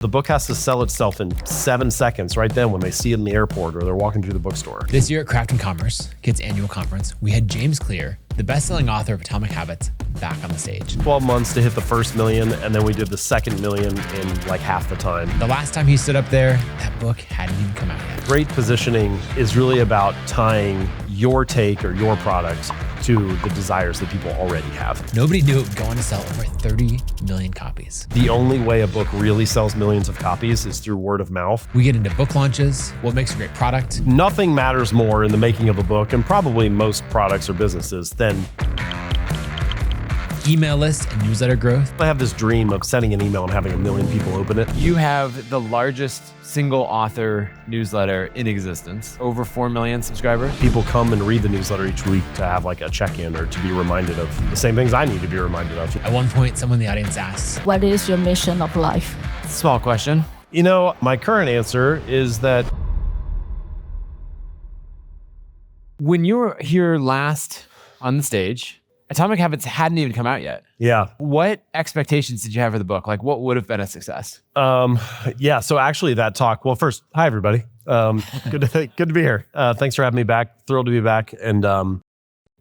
The book has to sell itself in 7 seconds right then when they see it in the airport or they're walking through the bookstore. This year at Craft and Commerce, Kit's annual conference, we had James Clear, the best-selling author of Atomic Habits, back on the stage. 12 months to hit the first million, and then we did the second million in like half the time. The last time he stood up there, that book hadn't even come out yet. Great positioning is really about tying your take or your product to the desires that people already have. Nobody knew it would go on to sell over 30 million copies. The only way a book really sells millions of copies is through word of mouth. We get into book launches, what makes a great product. Nothing matters more in the making of a book, and probably most products or businesses, than email lists and newsletter growth. I have this dream of sending an email and having 1 million people open it. You have the largest single author newsletter in existence, over 4 million subscribers. People come and read the newsletter each week to have like a check-in or to be reminded of the same things I need to be reminded of. At one point, someone in the audience asks, what is your mission of life? Small question. You know, my current answer is that When you were here last on the stage, Atomic Habits hadn't even come out yet. yeah. What expectations did you have for the book? Like, what would have been a success? Yeah, so actually that talk, well, first, hi, everybody. Good to be here. Thanks for having me back. Thrilled to be back. And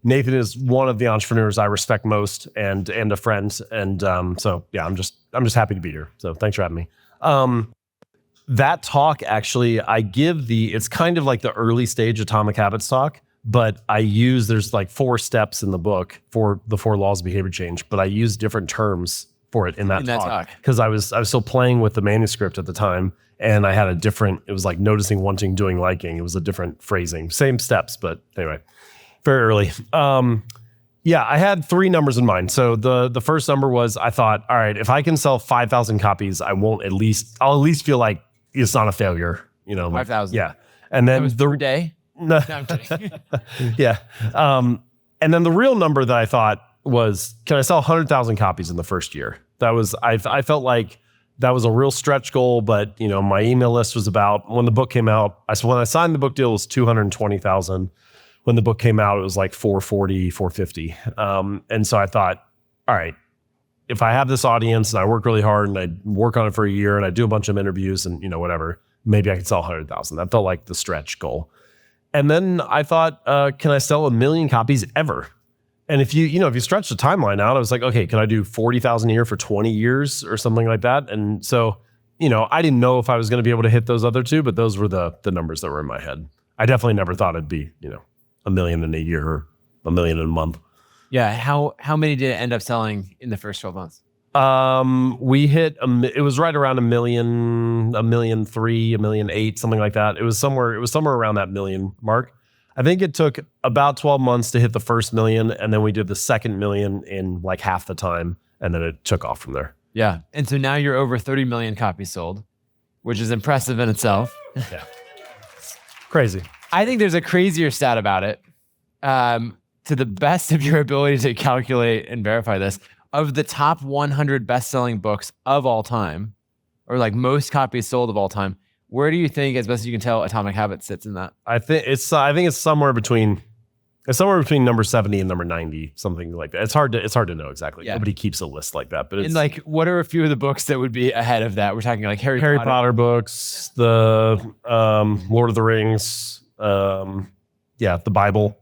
Nathan is one of the entrepreneurs I respect most and a friend. And so, yeah, I'm just happy to be here. So thanks for having me. That talk, actually, it's kind of like the early stage Atomic Habits talk, but there's like 4 steps in the book for the 4 laws of behavior change, but I use different terms for it in that talk. Because I was still playing with the manuscript at the time, and I had it was like noticing, wanting, doing, liking. It was a different phrasing, same steps, but anyway, very early. Yeah, I had 3 numbers in mind. So the first number was, I thought, all right, if I can sell 5,000 copies, I'll at least feel like it's not a failure, 5,000. Yeah. And then That was per day? No, No, I'm kidding. yeah. And then the real number that I thought was, can I sell 100,000 copies in the first year? I felt like that was a real stretch goal, but my email list was about, when the book came out, when I signed the book deal, it was 220,000. When the book came out, it was like 440, 450. And so I thought, all right, if I have this audience and I work really hard and I work on it for a year and I do a bunch of interviews and whatever, maybe I could sell 100,000. That felt like the stretch goal. And then I thought, can I sell 1 million copies ever? And if you stretch the timeline out, I was like, okay, can I do 40,000 a year for 20 years or something like that? And so, I didn't know if I was going to be able to hit those other 2, but those were the numbers that were in my head. I definitely never thought it'd be, 1 million in a year or 1 million in a month. Yeah. How many did it end up selling in the first 12 months? We hit, it was right around 1 million, 1.3 million, 1.8 million, something like that. It was somewhere around that million mark. I think it took about 12 months to hit the first million. And then we did the second million in like half the time. And then it took off from there. Yeah. And so now you're over 30 million copies sold, which is impressive in itself. Yeah. Crazy. I think there's a crazier stat about it. To the best of your ability to calculate and verify this, of the top 100 best-selling books of all time, or like most copies sold of all time, where do you think, as best as you can tell, Atomic Habits sits in that? I think it's somewhere between number 70 and number 90, something like that. It's hard to know exactly. Yeah. Nobody keeps a list like that. But it's And like, what are a few of the books that would be ahead of that? We're talking like Harry Potter books, the Lord of the Rings, the Bible.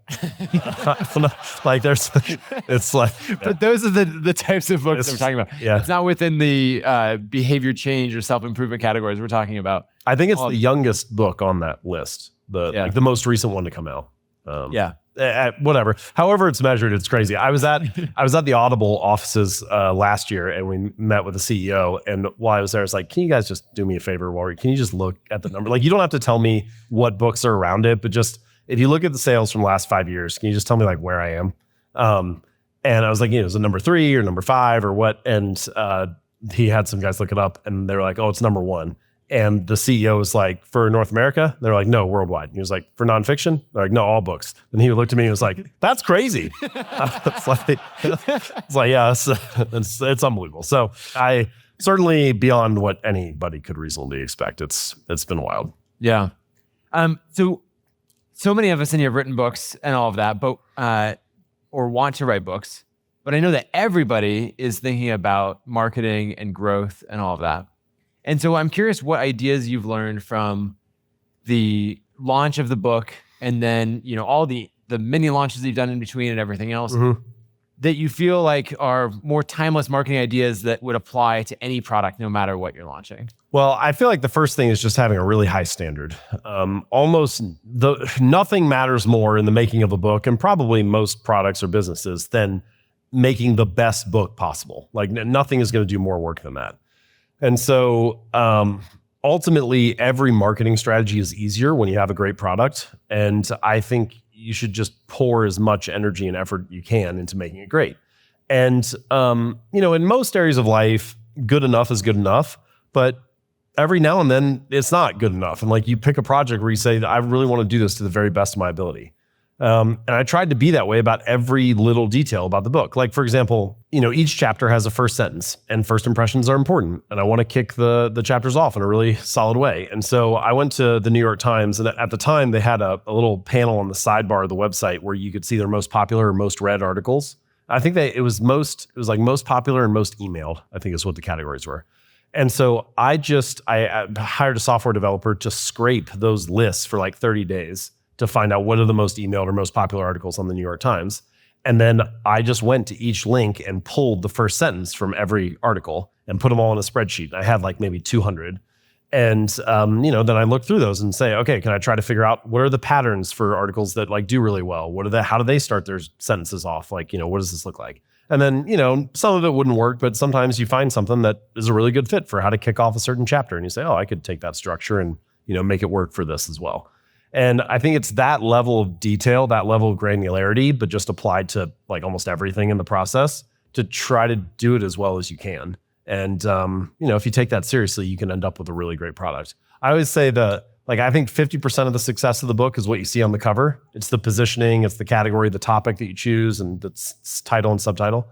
Like it's like, But those are the types of books that we're talking about. Yeah. It's not within the behavior change or self-improvement categories we're talking about. I think it's the youngest book on that list, like the most recent one to come out. Whatever. However it's measured, it's crazy. I was at the Audible offices last year, and we met with the CEO. And while I was there, I was like, can you guys just do me a favor? Can you just look at the number? Like, you don't have to tell me what books are around it, but just if you look at the sales from the last 5 years, can you just tell me like where I am? And I was like, is it number 3 or number 5 or what? And he had some guys look it up, and they were like, oh, it's number 1. And the CEO was like, for North America? They're like, no, worldwide. And he was like, for nonfiction? They're like, no, all books. And he looked at me and was like, that's crazy. It's like, yeah, it's unbelievable. So I certainly beyond what anybody could reasonably expect. It's been wild. Yeah. So many of us in here have written books and all of that, but or want to write books. But I know that everybody is thinking about marketing and growth and all of that. And so I'm curious what ideas you've learned from the launch of the book and then, all the mini launches you've done in between and everything else that you feel like are more timeless marketing ideas that would apply to any product, no matter what you're launching. Well, I feel like the first thing is just having a really high standard. Nothing matters more in the making of a book, and probably most products or businesses, than making the best book possible. Like nothing is going to do more work than that. And so ultimately, every marketing strategy is easier when you have a great product. And I think you should just pour as much energy and effort you can into making it great. And, in most areas of life, good enough is good enough. But every now and then it's not good enough. And like you pick a project where you say, I really want to do this to the very best of my ability. And I tried to be that way about every little detail about the book. Like, for example, each chapter has a first sentence, and first impressions are important. And I want to kick the chapters off in a really solid way. And so I went to the New York Times, and at the time they had a little panel on the sidebar of the website where you could see their most popular or most read articles. I think it was like most popular and most emailed, I think is what the categories were. And so I hired a software developer to scrape those lists for like 30 days to find out what are the most emailed or most popular articles on the New York Times. And then I just went to each link and pulled the first sentence from every article and put them all in a spreadsheet. I had like maybe 200. And, then I look through those and say, okay, can I try to figure out what are the patterns for articles that like do really well? How do they start their sentences off? Like, what does this look like? And then, some of it wouldn't work, but sometimes you find something that is a really good fit for how to kick off a certain chapter. And you say, oh, I could take that structure and, make it work for this as well. And I think it's that level of detail, that level of granularity, but just applied to like almost everything in the process to try to do it as well as you can. And, if you take that seriously, you can end up with a really great product. I always say I think 50% of the success of the book is what you see on the cover. It's the positioning, it's the category, the topic that you choose, and the title and subtitle.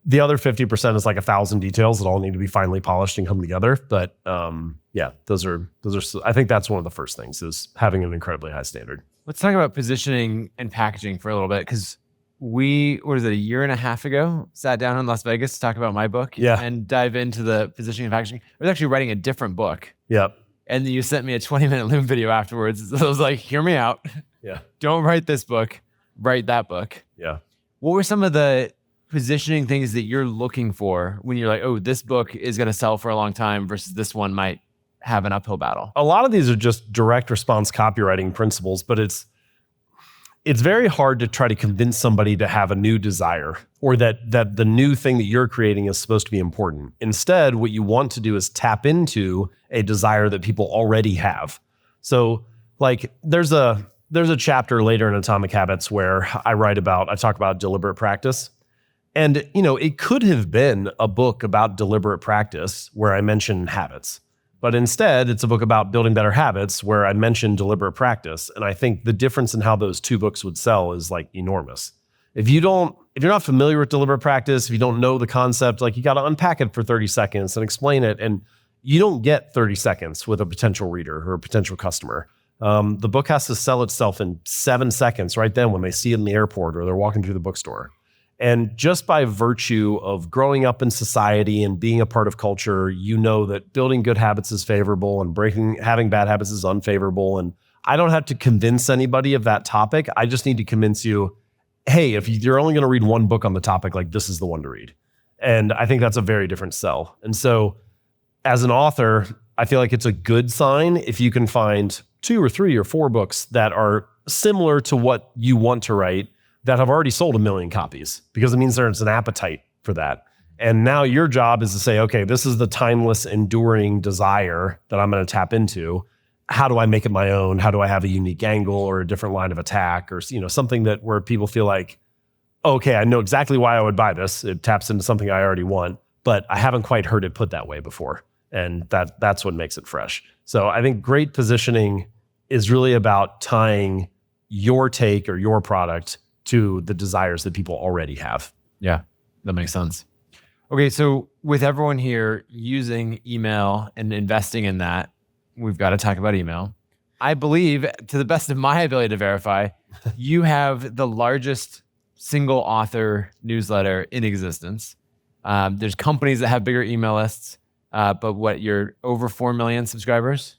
The other 50% is like 1,000 details that all need to be finely polished and come together. But those are. I think that's one of the first things is having an incredibly high standard. Let's talk about positioning and packaging for a little bit, because we, a year and a half ago, sat down in Las Vegas to talk about my book and dive into the positioning and packaging. I was actually writing a different book. Yep. And then you sent me a 20-minute Loom video afterwards. So I was like, hear me out. Yeah. Don't write this book, write that book. Yeah. What were some of the positioning things that you're looking for when you're like, oh, this book is going to sell for a long time versus this one might have an uphill battle? A lot of these are just direct response copywriting principles, but it's very hard to try to convince somebody to have a new desire or that the new thing that you're creating is supposed to be important. Instead, what you want to do is tap into a desire that people already have. So like there's a chapter later in Atomic Habits where I talk about deliberate practice. And, it could have been a book about deliberate practice where I mention habits. But instead, it's a book about building better habits where I mention deliberate practice. And I think the difference in how those two books would sell is like enormous. If you're not familiar with deliberate practice, if you don't know the concept, like you got to unpack it for 30 seconds and explain it. And you don't get 30 seconds with a potential reader or a potential customer. The book has to sell itself in 7 seconds right then when they see it in the airport or they're walking through the bookstore. And just by virtue of growing up in society and being a part of culture, that building good habits is favorable and having bad habits is unfavorable. And I don't have to convince anybody of that topic. I just need to convince you, hey, if you're only going to read one book on the topic, like this is the one to read. And I think that's a very different sell. And so as an author, I feel like it's a good sign if you can find 2 or 3 or 4 books that are similar to what you want to write that have already sold 1 million copies, because it means there's an appetite for that. And now your job is to say, okay, this is the timeless, enduring desire that I'm going to tap into. How do I make it my own? How do I have a unique angle or a different line of attack or something where people feel like, okay, I know exactly why I would buy this. It taps into something I already want, but I haven't quite heard it put that way before. And that's what makes it fresh. So I think great positioning is really about tying your take or your product to the desires that people already have. Yeah, that makes sense. Okay, so with everyone here using email and investing in that, we've got to talk about email. I believe, to the best of my ability to verify, you have the largest single author newsletter in existence. There's companies that have bigger email lists. but what, you're over 4 million subscribers?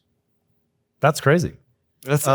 That's crazy. That's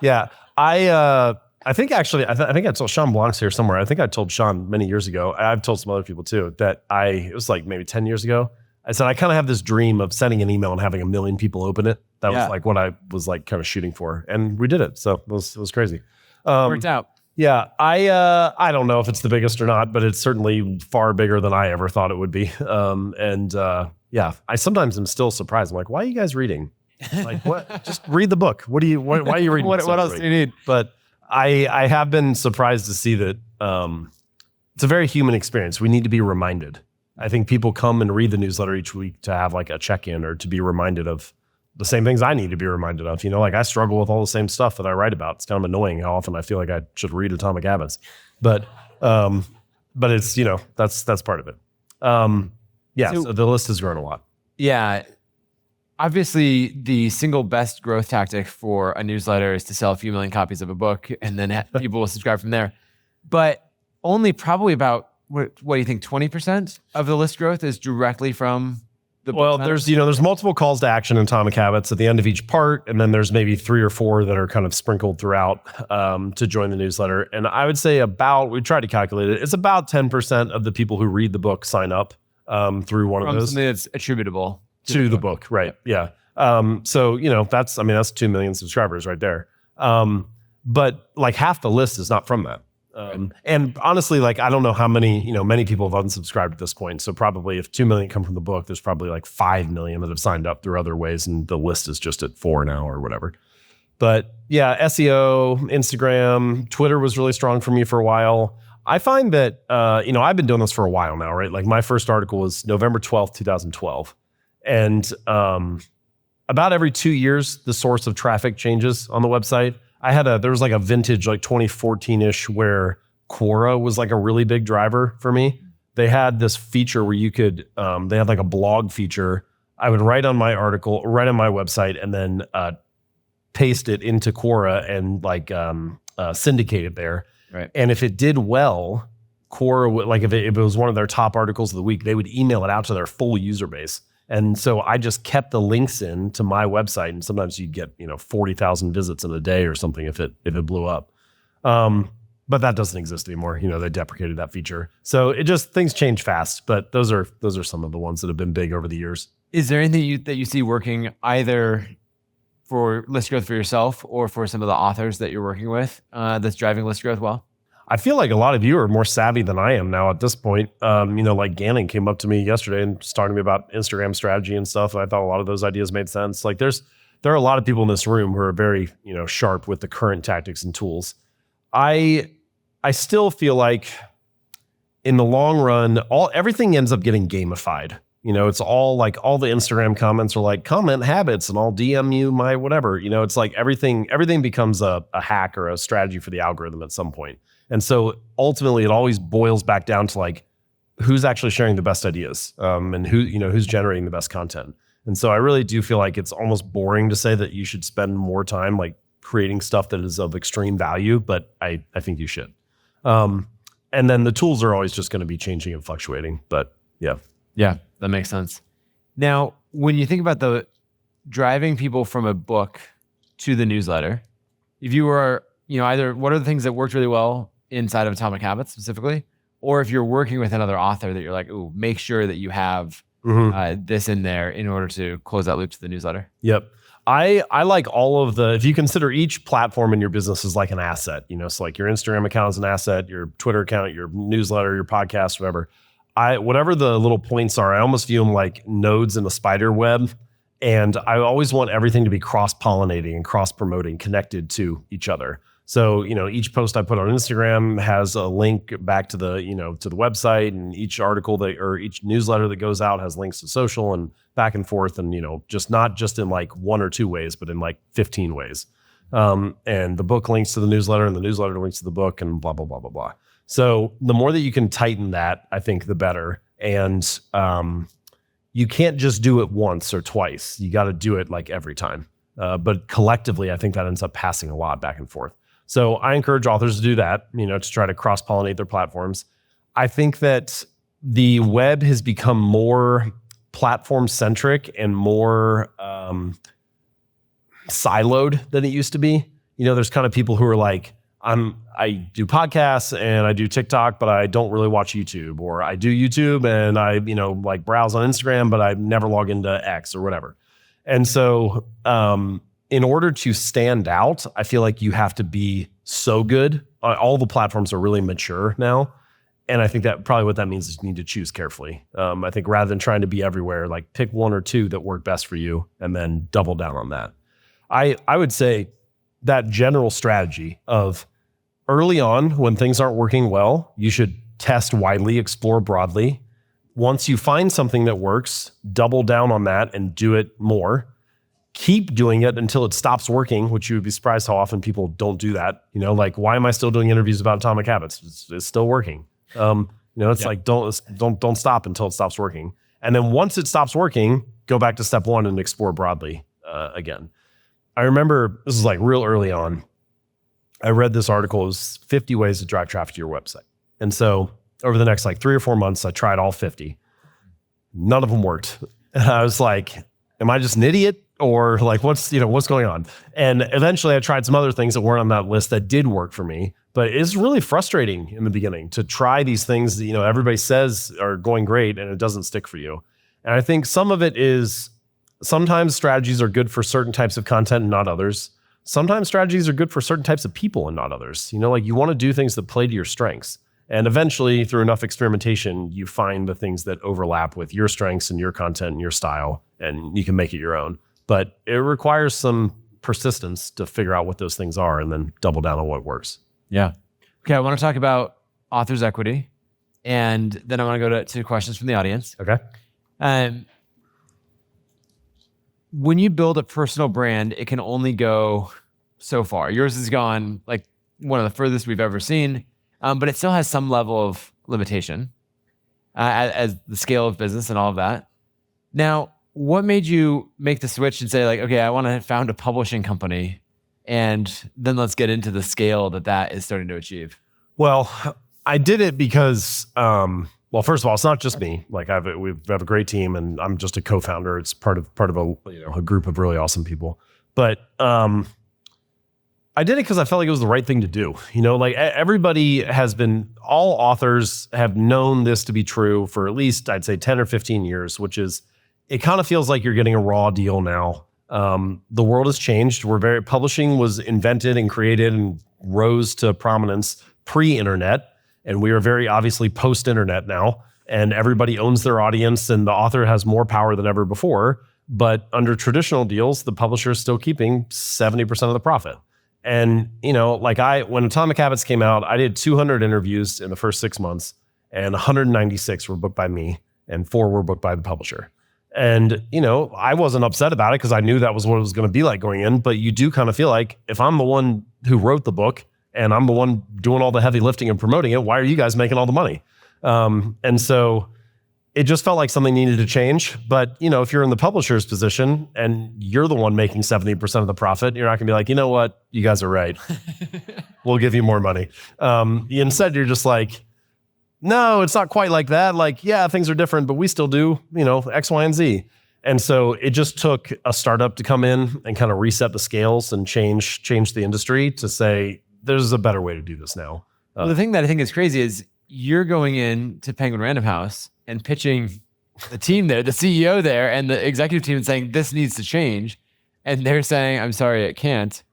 Yeah, I think actually, I think I told Sean Blanc's here somewhere. I think I told Sean many years ago. I've told some other people too that it was like maybe 10 years ago. I said, I kind of have this dream of sending an email and having 1 million people open it. That was like what I was like kind of shooting for. And we did it. So it was crazy. worked out. Yeah. I don't know if it's the biggest or not, but it's certainly far bigger than I ever thought it would be. Yeah, I sometimes am still surprised. I'm like, why are you guys reading? Like, what? Just read the book. Why are you reading? What else do you need? But I have been surprised to see that it's a very human experience. We need to be reminded. I think people come and read the newsletter each week to have like a check-in or to be reminded of the same things I need to be reminded of. You know, like I struggle with all the same stuff that I write about. It's kind of annoying how often I feel like I should read Atomic Habits, but it's, you know, that's part of it. So the list has grown a lot. Yeah. Obviously, the single best growth tactic for a newsletter is to sell a few million copies of a book, and then people will subscribe from there. But only probably about, what do you think, 20% of the list growth is directly from the book? Well, there's multiple calls to action in Atomic Habits at the end of each part, and then there's maybe 3 or 4 that are kind of sprinkled throughout to join the newsletter. And I would say we tried to calculate it. It's about 10% of the people who read the book sign up through one of those. Something that's attributable to the book, right? Yeah. So you know, that's 2 million subscribers right there. But like half the list is not from that. And honestly, like I don't know how many people have unsubscribed at this point. So probably if 2 million come from the book, there's probably like 5 million that have signed up through other ways, and the list is just at 4 now or whatever. But yeah, SEO, Instagram, Twitter was really strong for me for a while. I find that I've been doing this for a while now, right? Like my first article was November 12th, 2012. And about every 2 years, the source of traffic changes on the website. There was like a vintage, like 2014-ish, where Quora was like a really big driver for me. They had this feature where you could, they had like a blog feature. I would write on my article, write on my website, and then paste it into Quora and like syndicate it there. Right. And if it did well, Quora would, like if it was one of their top articles of the week, they would email it out to their full user base. And so I just kept the links in to my website, and sometimes you'd get 40,000 visits in a day or something if it blew up. But that doesn't exist anymore. They deprecated that feature. So things change fast. But those are some of the ones that have been big over the years. Is there anything that you see working either for list growth for yourself or for some of the authors that you're working with that's driving list growth well? I feel like a lot of you are more savvy than I am now at this point. Like Gannon came up to me yesterday and started to me about Instagram strategy and stuff. And I thought a lot of those ideas made sense. Like there are a lot of people in this room who are very, sharp with the current tactics and tools. I still feel like in the long run, everything ends up getting gamified. It's all like all the Instagram comments are like comment habits and I'll DM you my whatever. It's like everything becomes a hack or a strategy for the algorithm at some point. And so ultimately it always boils back down to like who's actually sharing the best ideas and who's generating the best content. And so I really do feel like it's almost boring to say that you should spend more time like creating stuff that is of extreme value, but I think you should. And then the tools are always just going to be changing and fluctuating, but yeah. Yeah, that makes sense. Now, when you think about the driving people from a book to the newsletter, if you were, either what are the things that worked really well inside of Atomic Habits specifically, or if you're working with another author that you're like, ooh, make sure that you have this in there in order to close that loop to the newsletter. Yep. I like all of if you consider each platform in your business as like an asset, so like your Instagram account is an asset, your Twitter account, your newsletter, your podcast, whatever. Whatever the little points are, I almost view them like nodes in the spider web. And I always want everything to be cross-pollinating and cross-promoting, connected to each other. So, each post I put on Instagram has a link back to the website, and each article or each newsletter that goes out has links to social and back and forth. And, just not just in like 1 or 2 ways, but in like 15 ways. And the book links to the newsletter and the newsletter links to the book and blah, blah, blah, blah, blah. So the more that you can tighten that, I think the better. And you can't just do it once or twice. You got to do it like every time. But collectively, I think that ends up passing a lot back and forth. So I encourage authors to do that, to try to cross-pollinate their platforms. I think that the web has become more platform centric and more siloed than it used to be. There's kind of people who are like, I do podcasts and I do TikTok, but I don't really watch YouTube, or I do YouTube and I, like browse on Instagram, but I never log into X or whatever. And so, in order to stand out, I feel like you have to be so good. All the platforms are really mature now. And I think that probably what that means is you need to choose carefully. I think rather than trying to be everywhere, like pick one or two that work best for you and then double down on that. I would say that general strategy of early on when things aren't working well, you should test widely, explore broadly. Once you find something that works, double down on that and do it more. Keep doing it until it stops working, which you would be surprised how often people don't do that. Like, why am I still doing interviews about Atomic Habits? It's still working. It's like, don't stop until it stops working. And then once it stops working, go back to step one and explore broadly again. I remember this is like real early on. I read this article. It was 50 ways to drive traffic to your website. And so over the next like 3 or 4 months, I tried all 50. None of them worked. And I was like, am I just an idiot? Or like, what's going on? And eventually I tried some other things that weren't on that list that did work for me. But it's really frustrating in the beginning to try these things that, everybody says are going great and it doesn't stick for you. And I think some of it is sometimes strategies are good for certain types of content and not others. Sometimes strategies are good for certain types of people and not others. Like you want to do things that play to your strengths. And eventually through enough experimentation, you find the things that overlap with your strengths and your content and your style, and you can make it your own. But it requires some persistence to figure out what those things are and then double down on what works. Yeah. Okay. I want to talk about author's equity, and then I want to go to questions from the audience. Okay. When you build a personal brand, it can only go so far. Yours has gone like one of the furthest we've ever seen, but it still has some level of limitation as the scale of business and all of that. Now, what made you make the switch and say like, okay, I want to found a publishing company, and then let's get into the scale that is starting to achieve? Well, I did it because, first of all, it's not just me. Like we have a great team, and I'm just a co-founder. It's part of a group of really awesome people. But I did it because I felt like it was the right thing to do. Like everybody all authors have known this to be true for at least, I'd say 10 or 15 years, which is, it kind of feels like you're getting a raw deal now. The world has changed. Publishing was invented and created and rose to prominence pre-internet. And we are very obviously post-internet now. And everybody owns their audience, and the author has more power than ever before. But under traditional deals, the publisher is still keeping 70% of the profit. And, when Atomic Habits came out, I did 200 interviews in the first 6 months, and 196 were booked by me, and 4 were booked by the publisher. And, I wasn't upset about it because I knew that was what it was going to be like going in. But you do kind of feel like, if I'm the one who wrote the book and I'm the one doing all the heavy lifting and promoting it, why are you guys making all the money? And so it just felt like something needed to change. But, if you're in the publisher's position and you're the one making 70% of the profit, you're not going to be like, you know what, you guys are right. We'll give you more money. Instead, you're just like, no, it's not quite like that. Like, yeah, things are different, but we still do, X, Y, and Z. And so it just took a startup to come in and kind of reset the scales and change the industry to say, there's a better way to do this now. Well, the thing that I think is crazy is you're going in to Penguin Random House and pitching the team there, the CEO there, and the executive team, and saying, this needs to change. And they're saying, I'm sorry, it can't.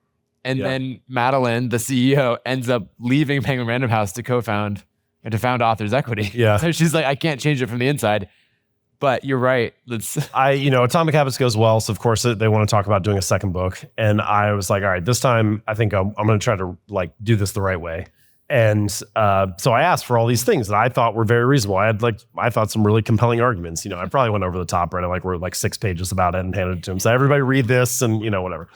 And then Madeline, the CEO, ends up leaving Penguin Random House to co-found and to found Authors Equity. Yeah. So she's like, I can't change it from the inside. But you're right. Atomic Habits goes well. So of course they want to talk about doing a second book. And I was like, all right, this time I think I'm going to try to do this the right way. And so I asked for all these things that I thought were very reasonable. I thought some really compelling arguments. I probably went over the top, right? I wrote 6 pages about it and handed it to him. So everybody read this and whatever.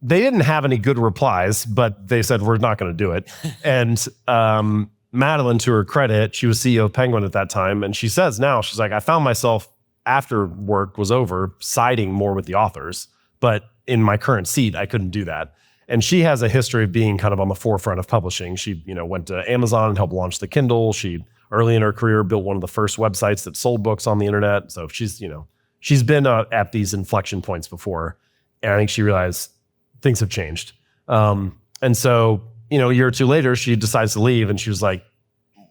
They didn't have any good replies, but they said, we're not going to do it. And Madeline, to her credit, she was CEO of Penguin at that time. And she says now, she's like, I found myself after work was over siding more with the authors, but in my current seat, I couldn't do that. And she has a history of being kind of on the forefront of publishing. She, went to Amazon and helped launch the Kindle. She early in her career, built one of the first websites that sold books on the internet. So she's, she's been at these inflection points before. And I think she realized things have changed. And so, a year or two later, she decides to leave and she was like,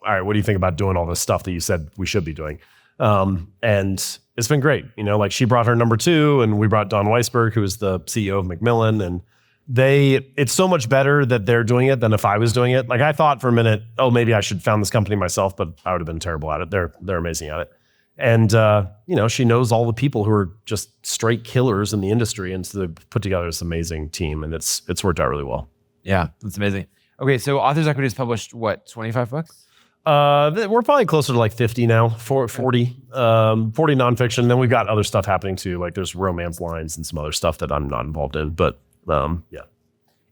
all right, what do you think about doing all this stuff that you said we should be doing? And it's been great. Like she brought her number 2 and we brought Don Weisberg, who is the CEO of Macmillan. And it's so much better that they're doing it than if I was doing it. Like I thought for a minute, oh, maybe I should found this company myself, but I would have been terrible at it. They're amazing at it. And, she knows all the people who are just straight killers in the industry. And so they put together this amazing team and it's worked out really well. Yeah, that's amazing. Okay, so Authors Equity has published what, 25 books? We're probably closer to like 50 now, 40 nonfiction. Then we've got other stuff happening too. Like there's romance lines and some other stuff that I'm not involved in, but yeah.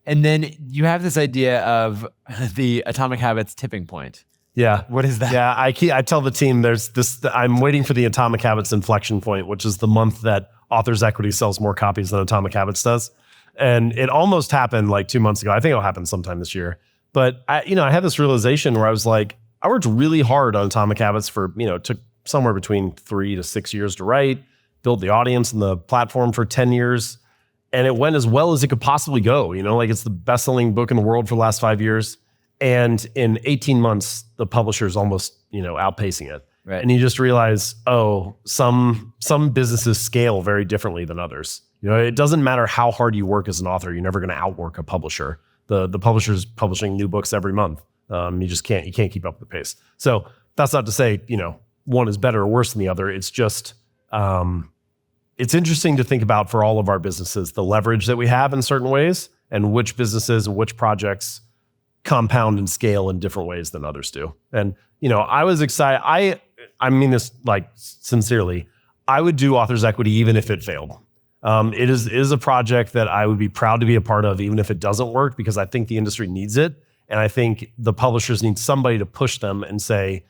And then you have this idea of the Atomic Habits tipping point. Yeah. What is that? Yeah, I tell the team there's this, I'm waiting for the Atomic Habits inflection point, which is the month that Authors Equity sells more copies than Atomic Habits does. And it almost happened like 2 months ago. I think it'll happen sometime this year. But I had this realization where I was like, I worked really hard on Atomic Habits for, it took somewhere between 3 to 6 years to write, build the audience and the platform for 10 years. And it went as well as it could possibly go. Like it's the best-selling book in the world for the last 5 years. And in 18 months, the publisher's almost, outpacing it. Right. And you just realize, some businesses scale very differently than others. It doesn't matter how hard you work as an author, you're never going to outwork a publisher. The publisher's publishing new books every month. You can't keep up with the pace. So that's not to say, one is better or worse than the other. It's just, it's interesting to think about for all of our businesses, the leverage that we have in certain ways and which businesses and which projects compound and scale in different ways than others do. And, I was excited. I mean this like sincerely, I would do Authors Equity even if it failed. It is a project that I would be proud to be a part of, even if it doesn't work, because I think the industry needs it. And I think the publishers need somebody to push them and say,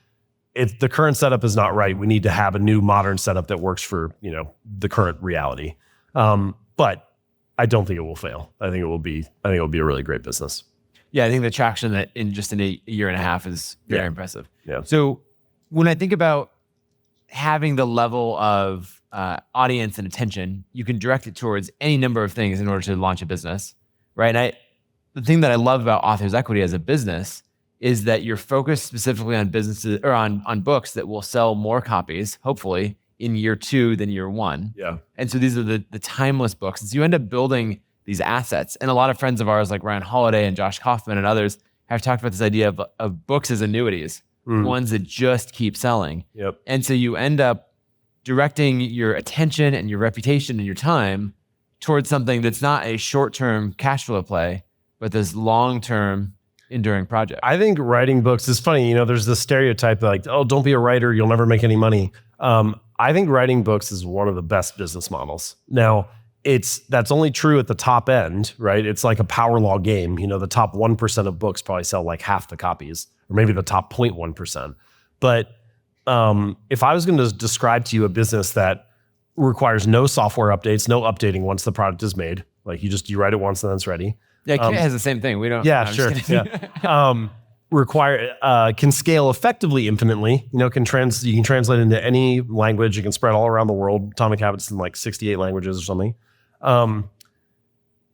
if the current setup is not right, we need to have a new modern setup that works for, the current reality. But I don't think it will fail. I think it will be a really great business. Yeah, I think the traction that in a year and a half is very impressive. Yeah. So when I think about having the level of audience and attention, you can direct it towards any number of things in order to launch a business, right? And the thing that I love about Authors Equity as a business is that you're focused specifically on businesses or on books that will sell more copies, hopefully, in year 2 than year 1. Yeah. And so these are the timeless books. And so you end up building these assets. And a lot of friends of ours like Ryan Holiday and Josh Kaufman and others have talked about this idea of books as annuities, ones that just keep selling. Yep. And so you end up directing your attention and your reputation and your time towards something that's not a short-term cash flow play, but this long-term enduring project. I think writing books is funny. There's this stereotype like, oh, don't be a writer, you'll never make any money. I think writing books is one of the best business models. Now, that's only true at the top end, right? It's like a power law game. The top 1% of books probably sell like half the copies, or maybe the top 0.1%. But if I was going to describe to you a business that requires no software updates, no updating once the product is made, like you write it once and then it's ready. Yeah, Kit has the same thing. We don't. Yeah, no, sure. Yeah. Can scale effectively infinitely. You can translate into any language. You can spread all around the world. Atomic Habits in like 68 languages or something.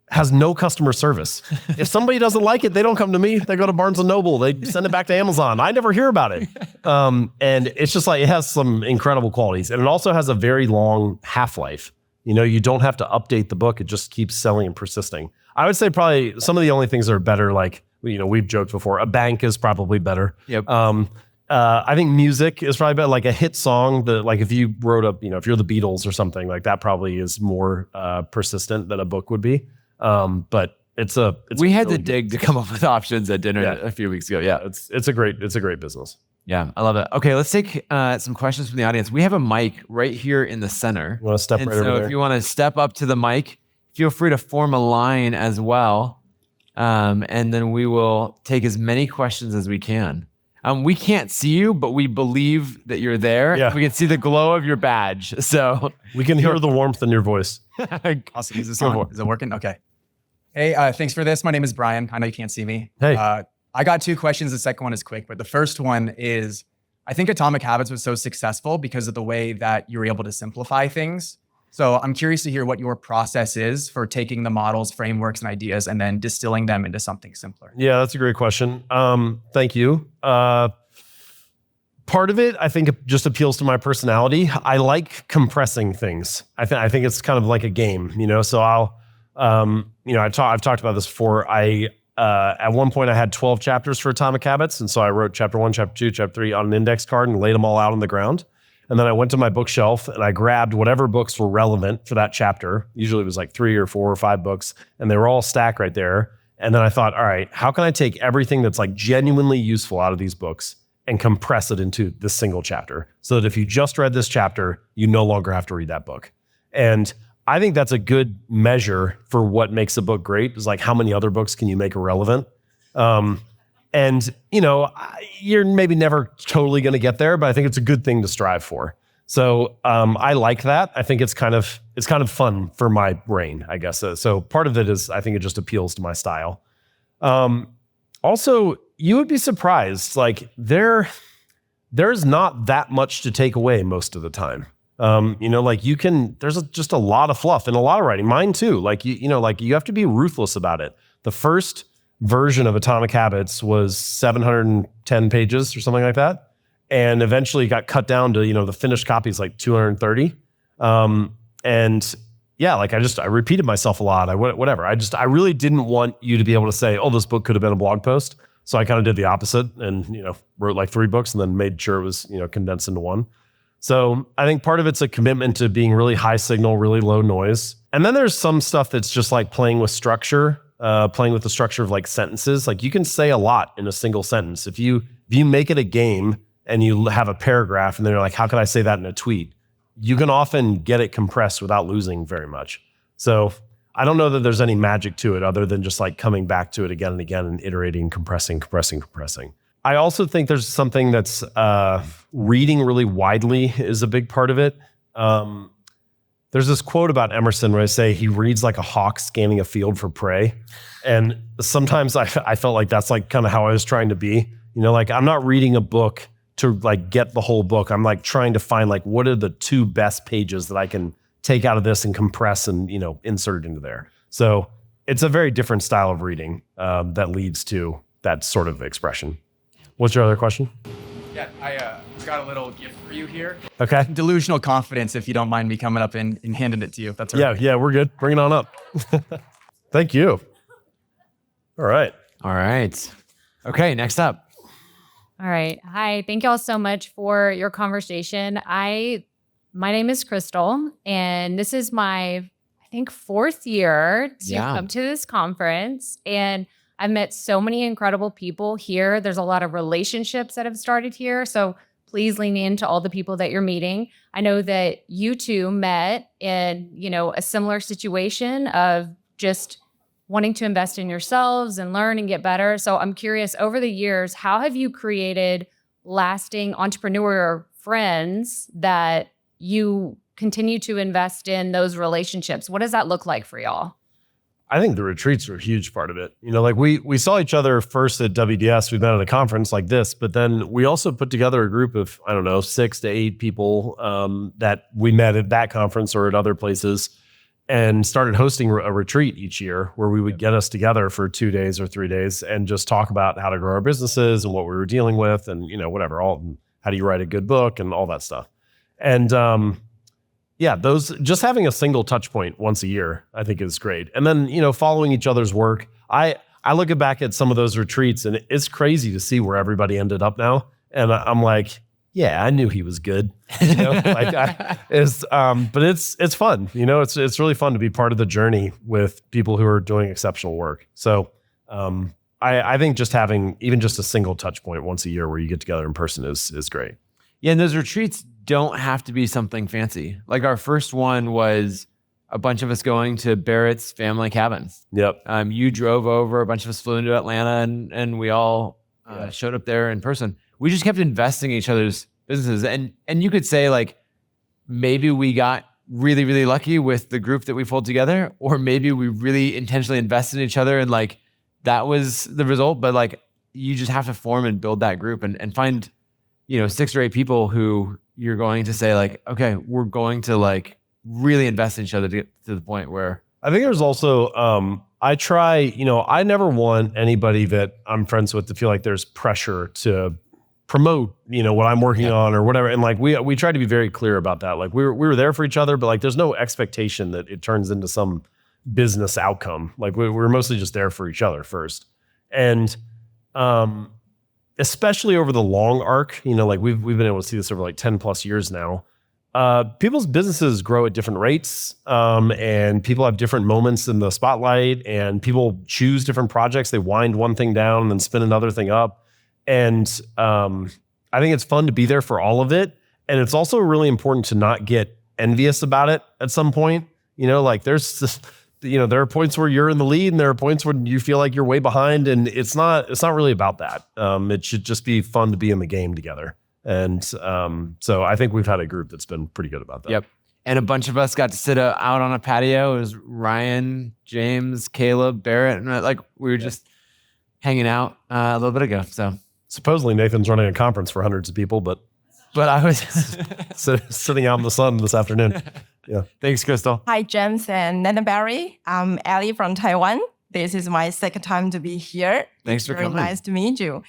Has no customer service. If somebody doesn't like it, they don't come to me. They go to Barnes & Noble. They send it back to Amazon. I never hear about it. And it's just like, it has some incredible qualities. And it also has a very long half-life. You don't have to update the book. It just keeps selling and persisting. I would say probably some of the only things that are better, like, we've joked before, a bank is probably better. Yep. I think music is probably better, like a hit song that, like if you wrote if you're the Beatles or something, like that probably is more persistent than a book would be. But we had to dig to come up with options at dinner a few weeks ago. Yeah. It's a great business. Yeah, I love it. Okay, let's take some questions from the audience. We have a mic right here in the center. You want to step right over there? So if you want to step up to the mic, feel free to form a line as well. And then we will take as many questions as we can. We can't see you, but we believe that you're there. Yeah. We can see the glow of your badge. So we can hear the warmth in your voice. Awesome. Is this on? Is it working? Okay. Hey, thanks for this. My name is Brian. I know you can't see me. Hey. I got 2 questions. The second one is quick, but the first one is, I think Atomic Habits was so successful because of the way that you're able to simplify things. So I'm curious to hear what your process is for taking the models, frameworks, and ideas and then distilling them into something simpler. Yeah, that's a great question. Thank you. Part of it, I think, it just appeals to my personality. I like compressing things. I think it's kind of like a game, So I'll, I've talked about this before. At one point, I had 12 chapters for Atomic Habits, and so I wrote chapter 1, chapter 2, chapter 3 on an index card and laid them all out on the ground. And then I went to my bookshelf and I grabbed whatever books were relevant for that chapter. Usually it was like 3 or 4 or 5 books, and they were all stacked right there. And then I thought, all right, how can I take everything that's like genuinely useful out of these books and compress it into this single chapter so that if you just read this chapter, you no longer have to read that book. And I think that's a good measure for what makes a book great, is like how many other books can you make irrelevant? And you're maybe never totally going to get there, but I think it's a good thing to strive for. So I like that. I think it's kind of fun for my brain, I guess. So part of it is, I think it just appeals to my style. Also, you would be surprised. Like there's not that much to take away most of the time. There's just a lot of fluff and a lot of writing. Mine too. You have to be ruthless about it. The first version of Atomic Habits was 710 pages or something like that. And eventually it got cut down to, the finished copy is like 230. I repeated myself a lot. I really didn't want you to be able to say, oh, this book could have been a blog post. So I kind of did the opposite and, wrote like 3 books and then made sure it was, condensed into one. So I think part of it's a commitment to being really high signal, really low noise. And then there's some stuff that's just like playing with structure, playing with the structure of like sentences. Like you can say a lot in a single sentence. If you make it a game and you have a paragraph and then you're like, how can I say that in a tweet? You can often get it compressed without losing very much. So I don't know that there's any magic to it other than just like coming back to it again and again and iterating, compressing. I also think there's something that's reading really widely is a big part of it. There's this quote about Emerson where I say he reads like a hawk scanning a field for prey. And sometimes I felt like that's like kind of how I was trying to be. I'm not reading a book to like get the whole book. I'm like trying to find like what are the 2 best pages that I can take out of this and compress and, insert it into there. So it's a very different style of reading that leads to that sort of expression. What's your other question? Yeah, I got a little gift for you here. Okay. Delusional confidence, if you don't mind me coming up and handing it to you. If that's all right. Yeah, we're good. Bring it on up. Thank you. All right. Okay, next up. All right. Hi. Thank y'all so much for your conversation. My name is Crystal, and this is my, I think, 4th year to come to this conference. And I've met so many incredible people here. There's a lot of relationships that have started here. So please lean into all the people that you're meeting. I know that you two met in, a similar situation of just wanting to invest in yourselves and learn and get better. So I'm curious, over the years, how have you created lasting entrepreneur friends that you continue to invest in those relationships? What does that look like for y'all? I think the retreats are a huge part of it. We saw each other first at WDS. We met at a conference like this, but then we also put together a group of, 6 to 8 people that we met at that conference or at other places and started hosting a retreat each year where we would get us together for 2 days or 3 days and just talk about how to grow our businesses and what we were dealing with and, how do you write a good book and all that stuff. And, those just having a single touch point once a year, I think is great. And then, following each other's work. I look back at some of those retreats and it's crazy to see where everybody ended up now. And I'm like, yeah, I knew he was good. But it's fun. It's really fun to be part of the journey with people who are doing exceptional work. So I think just having even just a single touch point once a year where you get together in person is great. Yeah, and those retreats don't have to be something fancy. Like our first one was a bunch of us going to Barrett's family cabin. Yep. You drove over, a bunch of us flew into Atlanta, and we all showed up there in person. We just kept investing in each other's businesses. And you could say like, maybe we got really, really lucky with the group that we pulled together, or maybe we really intentionally invested in each other and like that was the result. But like, you just have to form and build that group and find 6 or 8 people who you're going to say like, okay, we're going to like really invest in each other to get to the point where. I think there's also, I try, I never want anybody that I'm friends with to feel like there's pressure to promote, what I'm working on or whatever. And like, we try to be very clear about that. Like we were there for each other, but like, there's no expectation that it turns into some business outcome. Like we're mostly just there for each other first. And, especially over the long arc, like we've been able to see this over like 10 plus years now. People's businesses grow at different rates, and people have different moments in the spotlight, and people choose different projects. They wind one thing down and then spin another thing up. And I think it's fun to be there for all of it. And it's also really important to not get envious about it at some point. Like there's just, there are points where you're in the lead and there are points when you feel like you're way behind, and it's not really about that. It should just be fun to be in the game together. And so I think we've had a group that's been pretty good about that. Yep. And a bunch of us got to sit out on a patio. It was Ryan, James, Caleb, Barrett, and like we were just hanging out a little bit ago. So supposedly Nathan's running a conference for hundreds of people, but I was sitting out in the sun this afternoon. Yeah. Thanks, Crystal. Hi, James and Nana Barry. I'm Ellie from Taiwan. This is my second time to be here. Thanks for coming. Very nice to meet you.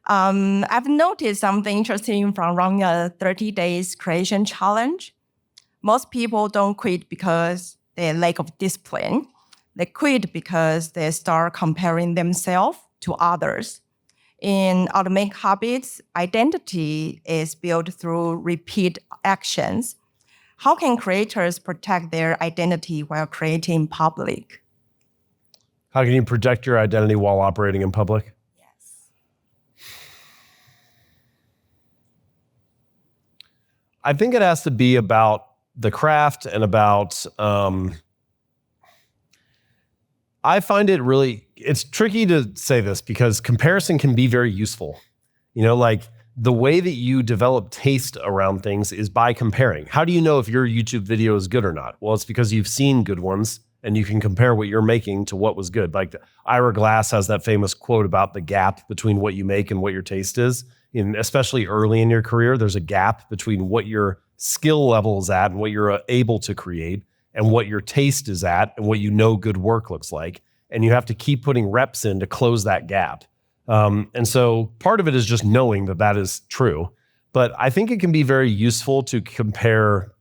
I've noticed something interesting from running a 30 days creation challenge. Most people don't quit because they lack of discipline. They quit because they start comparing themselves to others. In Atomic Habits, identity is built through repeat actions. How can creators protect their identity while creating in public? How can you protect your identity while operating in public? Yes. I think it has to be about the craft and about, I find it's tricky to say this because comparison can be very useful. Like the way that you develop taste around things is by comparing. How do you know if your YouTube video is good or not? Well, it's because you've seen good ones and you can compare what you're making to what was good. Like Ira Glass has that famous quote about the gap between what you make and what your taste is. Especially early in your career, there's a gap between what your skill level is at and what you're able to create and what your taste is at and what good work looks like. And you have to keep putting reps in to close that gap. And so part of it is just knowing that is true. But I think it can be very useful to compare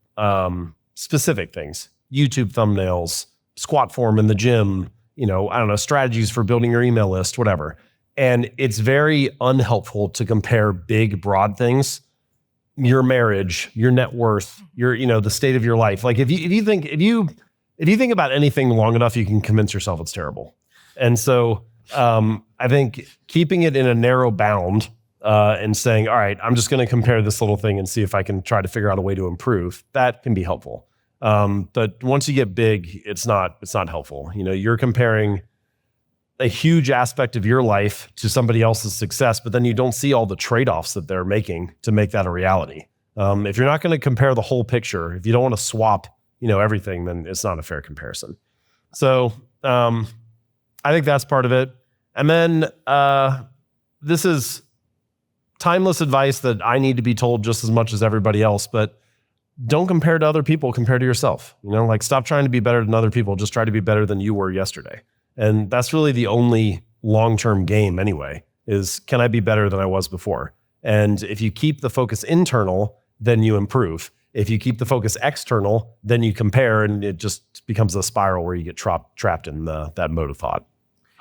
specific things, YouTube thumbnails, squat form in the gym, strategies for building your email list, whatever. And it's very unhelpful to compare big, broad things, your marriage, your net worth, your, the state of your life. Like if you think about anything long enough, you can convince yourself it's terrible. And so I think keeping it in a narrow bound and saying, all right, I'm just going to compare this little thing and see if I can try to figure out a way to improve, that can be helpful. But once you get big, it's not helpful. You're comparing a huge aspect of your life to somebody else's success, but then you don't see all the trade-offs that they're making to make that a reality. If you're not going to compare the whole picture, if you don't want to swap, everything, then it's not a fair comparison. So I think that's part of it. And then this is timeless advice that I need to be told just as much as everybody else, but don't compare to other people, compare to yourself. Like stop trying to be better than other people, just try to be better than you were yesterday. And that's really the only long-term game anyway, is can I be better than I was before? And if you keep the focus internal, then you improve. If you keep the focus external, then you compare and it just becomes a spiral where you get trapped in that mode of thought.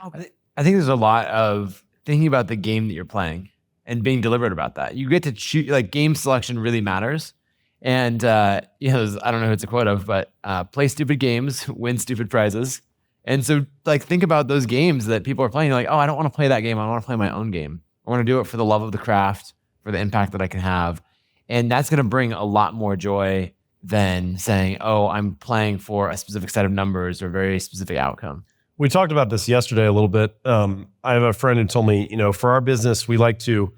Okay. I think there's a lot of thinking about the game that you're playing and being deliberate about that. You get to choose, like game selection really matters. And, I don't know who it's a quote of, but play stupid games, win stupid prizes. And so like, think about those games that people are playing. You're like, oh, I don't want to play that game. I want to play my own game. I want to do it for the love of the craft, for the impact that I can have. And that's going to bring a lot more joy than saying, oh, I'm playing for a specific set of numbers or a very specific outcome. We talked about this yesterday a little bit. I have a friend who told me, for our business, we like to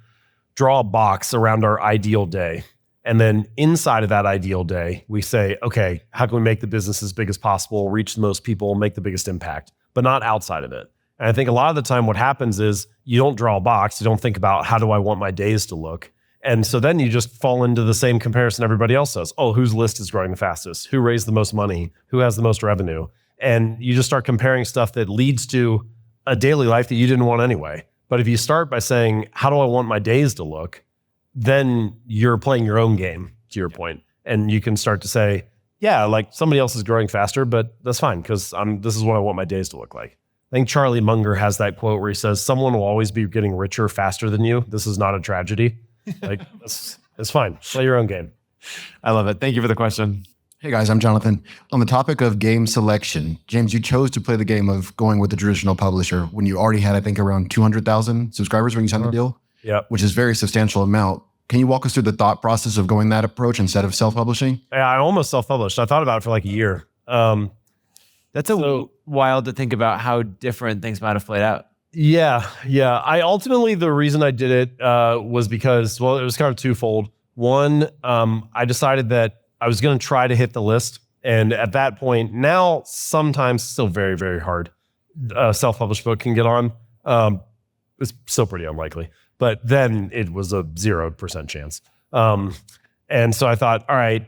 draw a box around our ideal day. And then inside of that ideal day, we say, okay, how can we make the business as big as possible, reach the most people, make the biggest impact, but not outside of it. And I think a lot of the time what happens is you don't draw a box. You don't think about how do I want my days to look. And so then you just fall into the same comparison everybody else does. Oh, whose list is growing the fastest? Who raised the most money? Who has the most revenue? And you just start comparing stuff that leads to a daily life that you didn't want anyway. But if you start by saying, how do I want my days to look? Then you're playing your own game, to your point. And you can start to say, yeah, like somebody else is growing faster, but that's fine because this is what I want my days to look like. I think Charlie Munger has that quote where he says, someone will always be getting richer faster than you. This is not a tragedy. Like, it's fine. Play your own game. I love it. Thank you for the question. Hey guys, I'm Jonathan. On the topic of game selection, James, you chose to play the game of going with the traditional publisher when you already had, I think, around 200,000 subscribers when you signed the deal. Yeah, which is a very substantial amount. Can you walk us through the thought process of going that approach instead of self-publishing? Yeah, I almost self-published. I thought about it for like a year. That's wild to think about how different things might have played out. Yeah. I ultimately, the reason I did it was because, well, it was kind of twofold. One, I decided that I was going to try to hit the list. And at that point, now sometimes still very, very hard. Self-published book can get on. It's still pretty unlikely. But then it was a 0% chance. And so I thought, all right,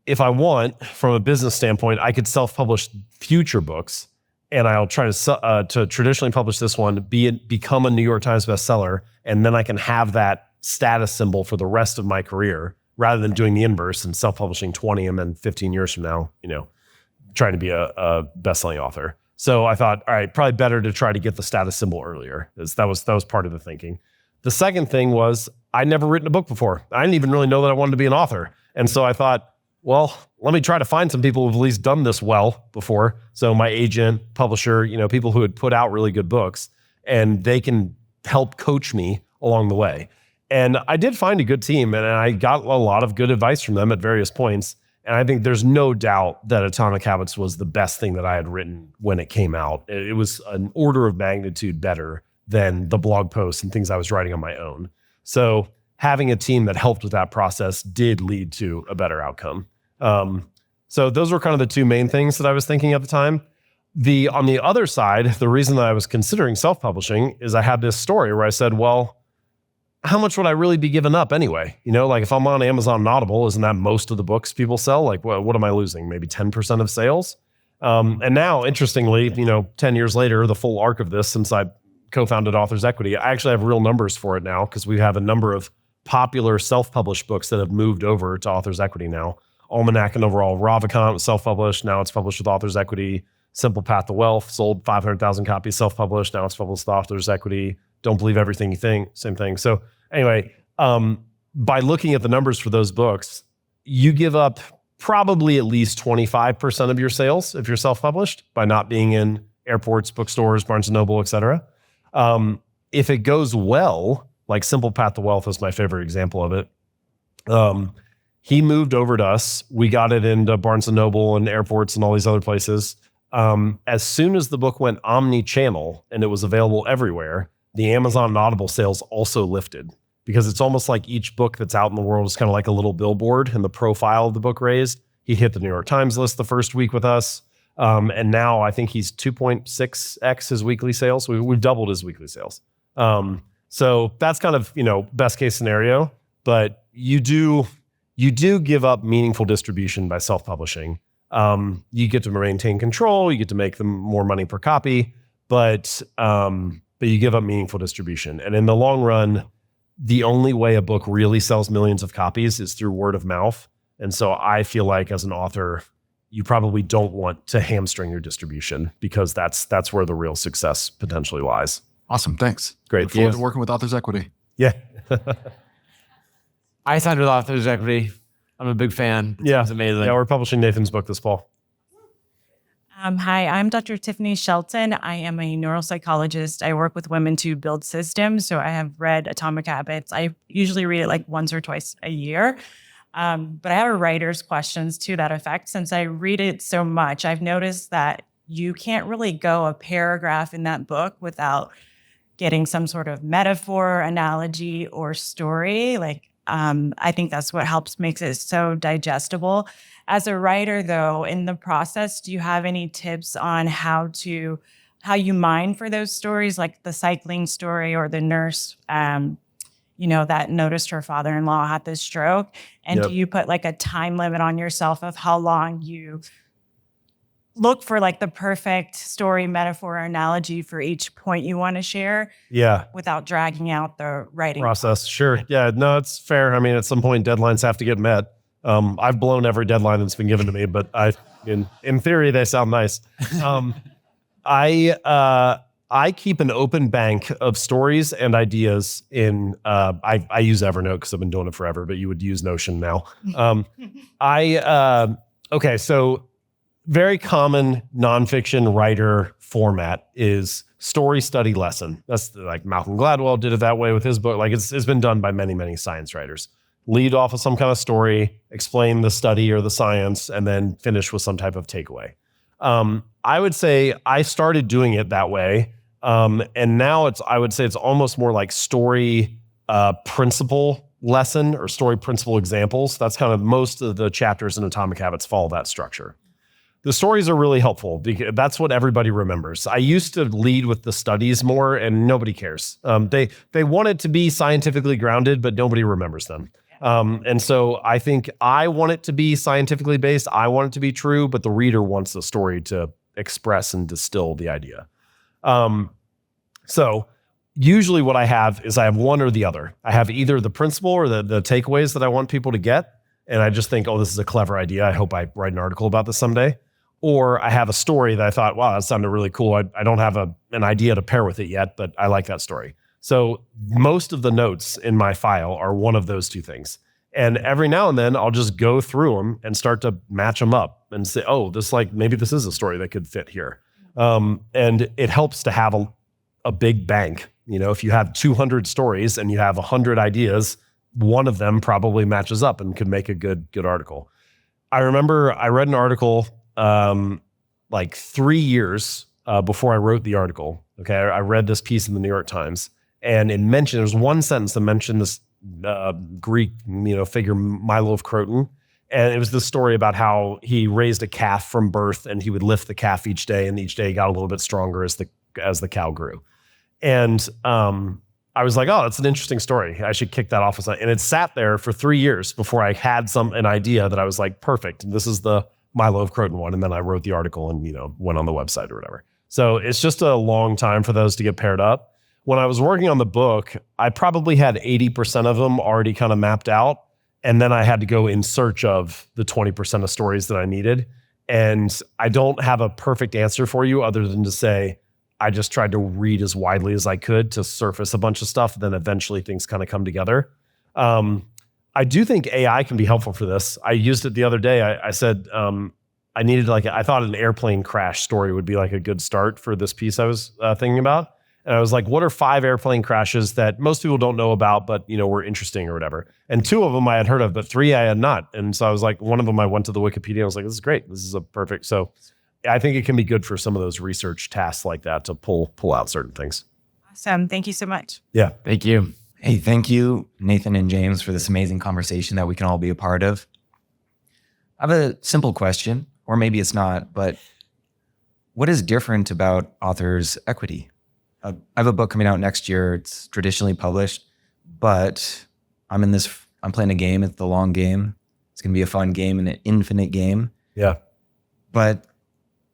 if I want, from a business standpoint, I could self-publish future books, and I'll try to traditionally publish this one, become a New York Times bestseller, and then I can have that status symbol for the rest of my career, rather than doing the inverse and self-publishing 20 and then 15 years from now, trying to be a best-selling author. So I thought, all right, probably better to try to get the status symbol earlier. That was part of the thinking. The second thing was I'd never written a book before. I didn't even really know that I wanted to be an author. And so I thought, well, let me try to find some people who've at least done this well before. So my agent, publisher, people who had put out really good books, and they can help coach me along the way. And I did find a good team, and I got a lot of good advice from them at various points. And I think there's no doubt that Atomic Habits was the best thing that I had written when it came out. It was an order of magnitude better than the blog posts and things I was writing on my own. So having a team that helped with that process did lead to a better outcome. So those were kind of the two main things that I was thinking at the time. On the other side, the reason that I was considering self-publishing is I had this story where I said, well, how much would I really be giving up anyway? Like if I'm on Amazon and Audible, isn't that most of the books people sell? Like what am I losing? Maybe 10% of sales? And now, interestingly, 10 years later, the full arc of this, since I co-founded Authors Equity, I actually have real numbers for it now because we have a number of popular self-published books that have moved over to Authors Equity now. Almanac and Overall Ravikant was self-published. Now it's published with Authors Equity. Simple Path to Wealth sold 500,000 copies self-published. Now it's published with Authors Equity. Don't Believe Everything You Think, same thing. So anyway, by looking at the numbers for those books, you give up probably at least 25% of your sales if you're self-published by not being in airports, bookstores, Barnes & Noble, et cetera. If it goes well, like Simple Path to Wealth is my favorite example of it. He moved over to us. We got it into Barnes & Noble and airports and all these other places. As soon as the book went omni-channel and it was available everywhere, the Amazon and Audible sales also lifted, because it's almost like each book that's out in the world is kind of like a little billboard, and the profile of the book raised. He hit the New York Times list the first week with us. And now I think he's 2.6x his weekly sales. We've doubled his weekly sales. So that's kind of, best case scenario, but you do give up meaningful distribution by self-publishing. You get to maintain control, you get to make them more money per copy, but you give up meaningful distribution. And in the long run, the only way a book really sells millions of copies is through word of mouth. And so I feel like as an author, you probably don't want to hamstring your distribution, because that's where the real success potentially lies. Awesome. Thanks. Great. Look forward to working with Authors Equity. Yeah. I signed with Authors Equity. I'm a big fan. It's amazing. Yeah, we're publishing Nathan's book this fall. Hi, I'm Dr. Tiffany Shelton. I am a neuropsychologist. I work with women to build systems. So I have read Atomic Habits. I usually read it like once or twice a year. But I have a writer's questions to that effect. Since I read it so much, I've noticed that you can't really go a paragraph in that book without getting some sort of metaphor, analogy, or story. I think that's what makes it so digestible. As a writer, though, in the process, do you have any tips on how you mine for those stories, like the cycling story or the nurse, that noticed her father-in-law had this stroke? And do you put like a time limit on yourself of how long you look for like the perfect story, metaphor, or analogy for each point you want to share? Yeah. Without dragging out the writing process. Sure. Yeah. No, it's fair. I mean, at some point, deadlines have to get met. I've blown every deadline that's been given to me, but in theory, they sound nice. I keep an open bank of stories and ideas in, I use Evernote because I've been doing it forever, but you would use Notion now. Okay. So very common nonfiction writer format is story, study, lesson. That's like Malcolm Gladwell did it that way with his book. Like it's been done by many, many science writers. Lead off with some kind of story, explain the study or the science, and then finish with some type of takeaway. I would say I started doing it that way. And now I would say it's almost more like story principle lesson or story principle examples. That's kind of most of the chapters in Atomic Habits follow that structure. The stories are really helpful because that's what everybody remembers. I used to lead with the studies more and nobody cares. They want it to be scientifically grounded, but nobody remembers them. And so I think I want it to be scientifically based. I want it to be true, but the reader wants the story to express and distill the idea. So usually what I have is I have one or the other. I have either the principle or the takeaways that I want people to get. And I just think, oh, this is a clever idea. I hope I write an article about this someday. Or I have a story that I thought, wow, that sounded really cool. I don't have an idea to pair with it yet, but I like that story. So most of the notes in my file are one of those two things. And every now and then I'll just go through them and start to match them up and say, oh, maybe this is a story that could fit here. And it helps to have a big bank. If you have 200 stories and you have 100 ideas, one of them probably matches up and could make a good article. I remember I read an article like 3 years before I wrote the article. Okay, I read this piece in the New York Times, and there's one sentence that mentioned this Greek figure Milo of Croton, and it was this story about how he raised a calf from birth, and he would lift the calf each day, and each day he got a little bit stronger as the cow grew. And I was like, oh, that's an interesting story. I should kick that off. And it sat there for 3 years before I had an idea that I was like, perfect. This is the Milo of Croton one. And then I wrote the article and, went on the website or whatever. So it's just a long time for those to get paired up. When I was working on the book, I probably had 80% of them already kind of mapped out. And then I had to go in search of the 20% of stories that I needed. And I don't have a perfect answer for you other than to say, I just tried to read as widely as I could to surface a bunch of stuff. Then eventually things kind of come together. I do think AI can be helpful for this. I used it the other day. I said I needed I thought an airplane crash story would be like a good start for this piece I was thinking about. And I was like, what are 5 airplane crashes that most people don't know about, but were interesting or whatever? And 2 of them I had heard of, but 3 I had not. And so I was like, one of them I went to the Wikipedia and I was like, this is great. This is a perfect. So I think it can be good for some of those research tasks like that to pull out certain things. Awesome. Thank you so much. Yeah. Thank you. Hey, thank you, Nathan and James, for this amazing conversation that we can all be a part of. I have a simple question, or maybe it's not, but what is different about authors' equity? I have a book coming out next year. It's traditionally published, but I'm playing a game. It's the long game. It's going to be a fun game and an infinite game. Yeah. But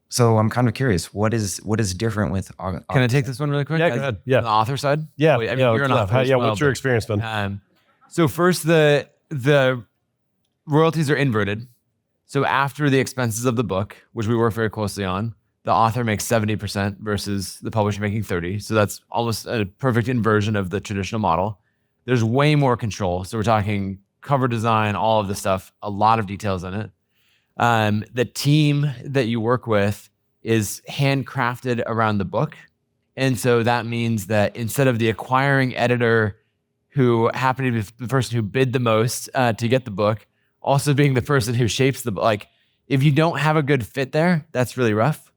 so I'm kind of curious, what is different with Can I take this one really quick? Yeah, go ahead. Yeah. On the author side? Yeah. Wait, you're an author as well, what's your but, experience been? So first, the royalties are inverted. So after the expenses of the book, which we work very closely on, the author makes 70% versus the publisher making 30. So that's almost a perfect inversion of the traditional model. There's way more control. So we're talking cover design, all of the stuff, a lot of details in it. The team that you work with is handcrafted around the book. And so that means that instead of the acquiring editor who happened to be the person who bid the most to get the book, also being the person who shapes the book, if you don't have a good fit there, that's really rough.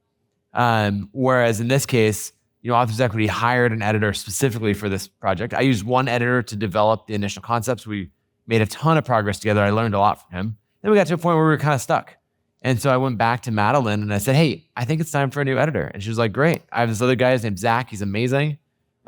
Whereas in this case, Authors Equity hired an editor specifically for this project. I used one editor to develop the initial concepts. We made a ton of progress together. I learned a lot from him. Then we got to a point where we were kind of stuck. And so I went back to Madeline and I said, hey, I think it's time for a new editor. And she was like, great. I have this other guy, his name's Zach. He's amazing.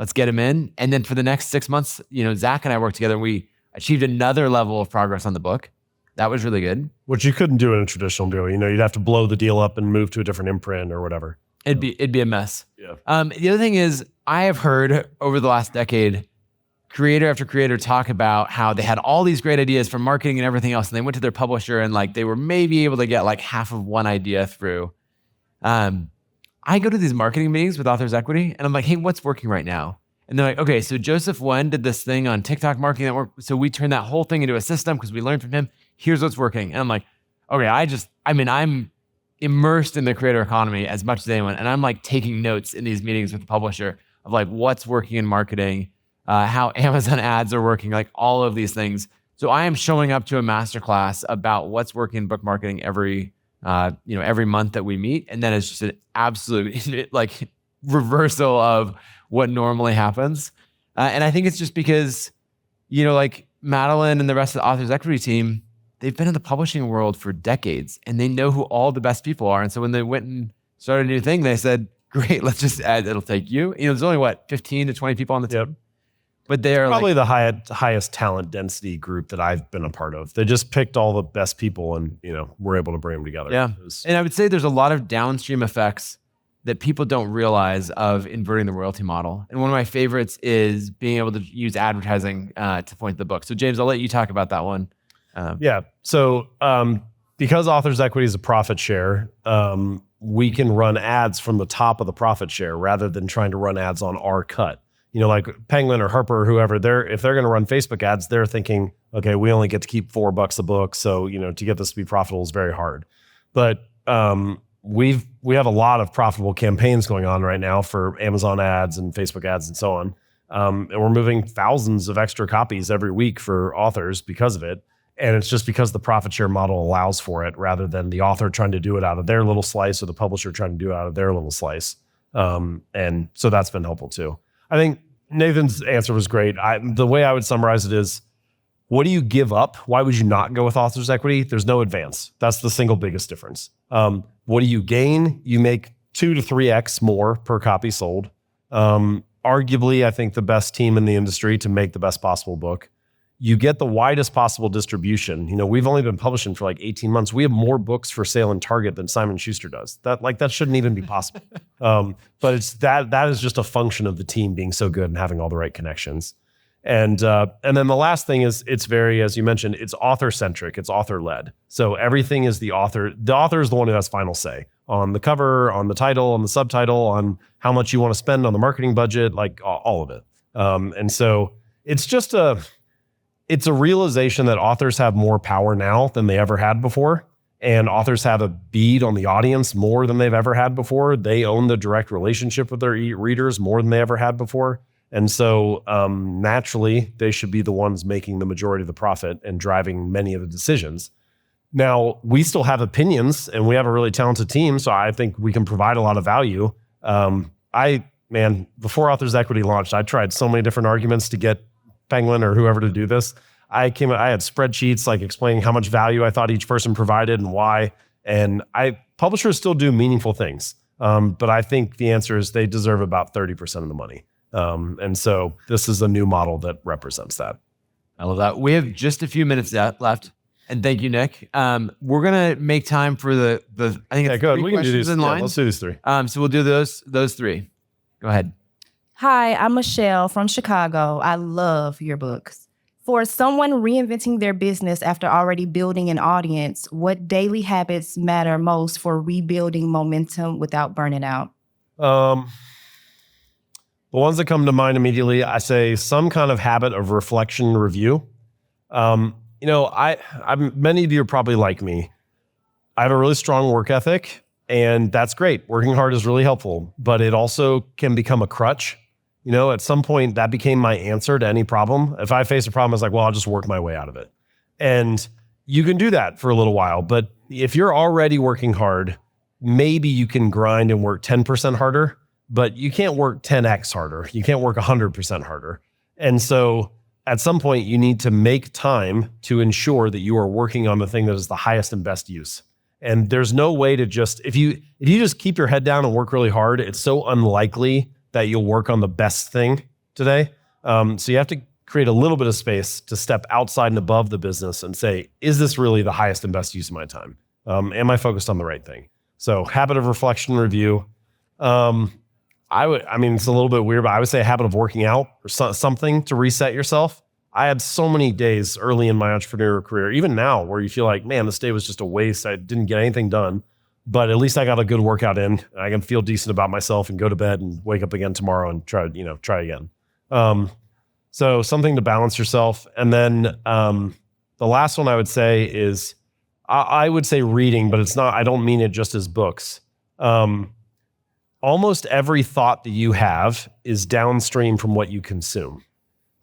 Let's get him in. And then for the next 6 months, Zach and I worked together and we achieved another level of progress on the book. That was really good. Which you couldn't do in a traditional deal. You'd have to blow the deal up and move to a different imprint or whatever. It'd be a mess. Yeah. The other thing is, I have heard over the last decade, creator after creator talk about how they had all these great ideas for marketing and everything else, and they went to their publisher and like they were maybe able to get like half of one idea through. I go to these marketing meetings with Authors Equity, and I'm like, hey, what's working right now? And they're like, okay, so Joseph Wen did this thing on TikTok marketing that worked. So we turned that whole thing into a system because we learned from him. Here's what's working. And I'm like, okay, I'm immersed in the creator economy as much as anyone. And I'm like taking notes in these meetings with the publisher of like what's working in marketing, how Amazon ads are working, like all of these things. So I am showing up to a masterclass about what's working in book marketing every month that we meet. And then it's just an absolute like reversal of what normally happens. And I think it's just because, like Madeline and the rest of the Authors Equity team, they've been in the publishing world for decades and they know who all the best people are. And so when they went and started a new thing, they said, great, let's just add, it'll take you. There's only 15 to 20 people on the team. Yep. But they're probably the highest talent density group that I've been a part of. They just picked all the best people and, we're able to bring them together. Yeah. And I would say there's a lot of downstream effects that people don't realize of inverting the royalty model. And one of my favorites is being able to use advertising to point the book. So James, I'll let you talk about that one. So because Authors Equity is a profit share, we can run ads from the top of the profit share rather than trying to run ads on our cut. Like Penguin or Harper or whoever, if they're going to run Facebook ads, they're thinking, okay, we only get to keep $4 a book. So, to get this to be profitable is very hard. But we have a lot of profitable campaigns going on right now for Amazon ads and Facebook ads and so on. And we're moving thousands of extra copies every week for authors because of it. And it's just because the profit share model allows for it rather than the author trying to do it out of their little slice or the publisher trying to do it out of their little slice. And so that's been helpful too. I think Nathan's answer was great. The way I would summarize it is, what do you give up? Why would you not go with Authors Equity? There's no advance. That's the single biggest difference. What do you gain? You make 2 to 3x more per copy sold. Arguably, I think the best team in the industry to make the best possible book. You get the widest possible distribution. We've only been publishing for like 18 months. We have more books for sale in Target than Simon & Schuster does. That shouldn't even be possible. But it's that is just a function of the team being so good and having all the right connections. And then the last thing is, it's very, as you mentioned, it's author-centric, it's author-led. So everything is the author. The author is the one who has final say on the cover, on the title, on the subtitle, on how much you want to spend on the marketing budget, like all of it. And so it's a realization that authors have more power now than they ever had before. And authors have a bead on the audience more than they've ever had before. They own the direct relationship with their readers more than they ever had before. And so naturally, they should be the ones making the majority of the profit and driving many of the decisions. Now, we still have opinions and we have a really talented team, so I think we can provide a lot of value. Before Authors Equity launched, I tried so many different arguments to get Penguin or whoever to do this. I had spreadsheets like explaining how much value I thought each person provided and why. And publishers still do meaningful things. But I think the answer is they deserve about 30% of the money. And so this is a new model that represents that. I love that. We have just a few minutes left. And thank you, Nick. We're going to make time for the I think it's three we can do these in line. Let's do these three. So we'll do those three. Go ahead. Hi, I'm Michelle from Chicago. I love your books. For someone reinventing their business after already building an audience, what daily habits matter most for rebuilding momentum without burning out? The ones that come to mind immediately, I say some kind of habit of reflection and review. Many of you are probably like me. I have a really strong work ethic, and that's great. Working hard is really helpful, but it also can become a crutch. At some point that became my answer to any problem. If I face a problem, I was like, well, I'll just work my way out of it. And you can do that for a little while, but if you're already working hard, maybe you can grind and work 10% harder, but you can't work 10x harder. You can't work 100% harder. And so at some point you need to make time to ensure that you are working on the thing that is the highest and best use. And there's no way to if you just keep your head down and work really hard, it's so unlikely that you'll work on the best thing today. So you have to create a little bit of space to step outside and above the business and say, is this really the highest and best use of my time? Am I focused on the right thing? So habit of reflection and review. It's a little bit weird, but I would say a habit of working out or something to reset yourself. I had so many days early in my entrepreneurial career, even now, where you feel like, man, this day was just a waste. I didn't get anything done, but at least I got a good workout in. I can feel decent about myself and go to bed and wake up again tomorrow and try again. So something to balance yourself. And then the last one I would say is, I would say reading, but it's not, I don't mean it just as books. Almost every thought that you have is downstream from what you consume.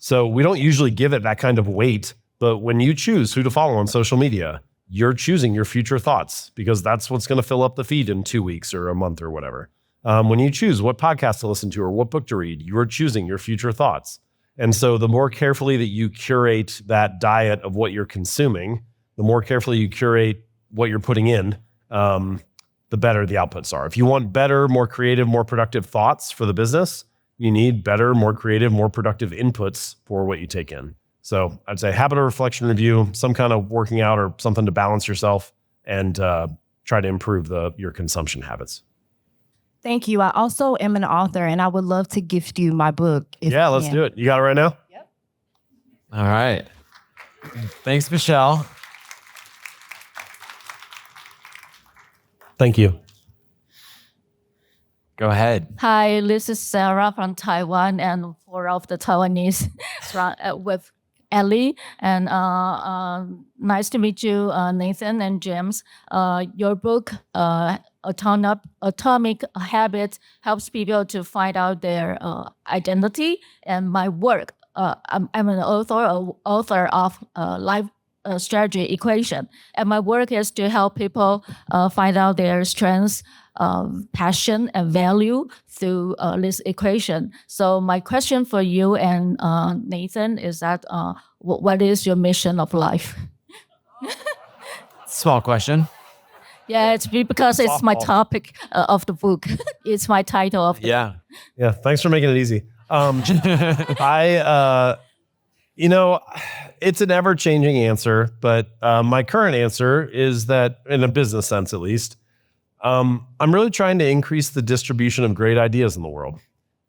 So we don't usually give it that kind of weight, but when you choose who to follow on social media, you're choosing your future thoughts because that's what's going to fill up the feed in 2 weeks or a month or whatever. When you choose what podcast to listen to or what book to read, you're choosing your future thoughts. And so the more carefully that you curate that diet of what you're consuming, the more carefully you curate what you're putting in, the better the outputs are. If you want better, more creative, more productive thoughts for the business, you need better, more creative, more productive inputs for what you take in. So I'd say habit of reflection review, some kind of working out or something to balance yourself and try to improve your consumption habits. Thank you. I also am an author, and I would love to gift you my book. Yeah, let's do it. You got it right now? Yep. All right. Thanks, Michelle. Thank you. Go ahead. Hi, this is Sarah from Taiwan, and 4 of the Taiwanese with Ellie. And nice to meet you, Nathan and James. Your book, Atomic Habits, helps people to find out their identity. And my work, I'm an author of Life Strategy Equation. And my work is to help people find out their strengths, passion, and value through this equation. So my question for you and Nathan is that what is your mission of life? Small question. Yeah, it's because it's my topic of the book. It's my title of the book. Yeah. Thanks for making it easy. It's an ever-changing answer, but my current answer is that, in a business sense at least, I'm really trying to increase the distribution of great ideas in the world.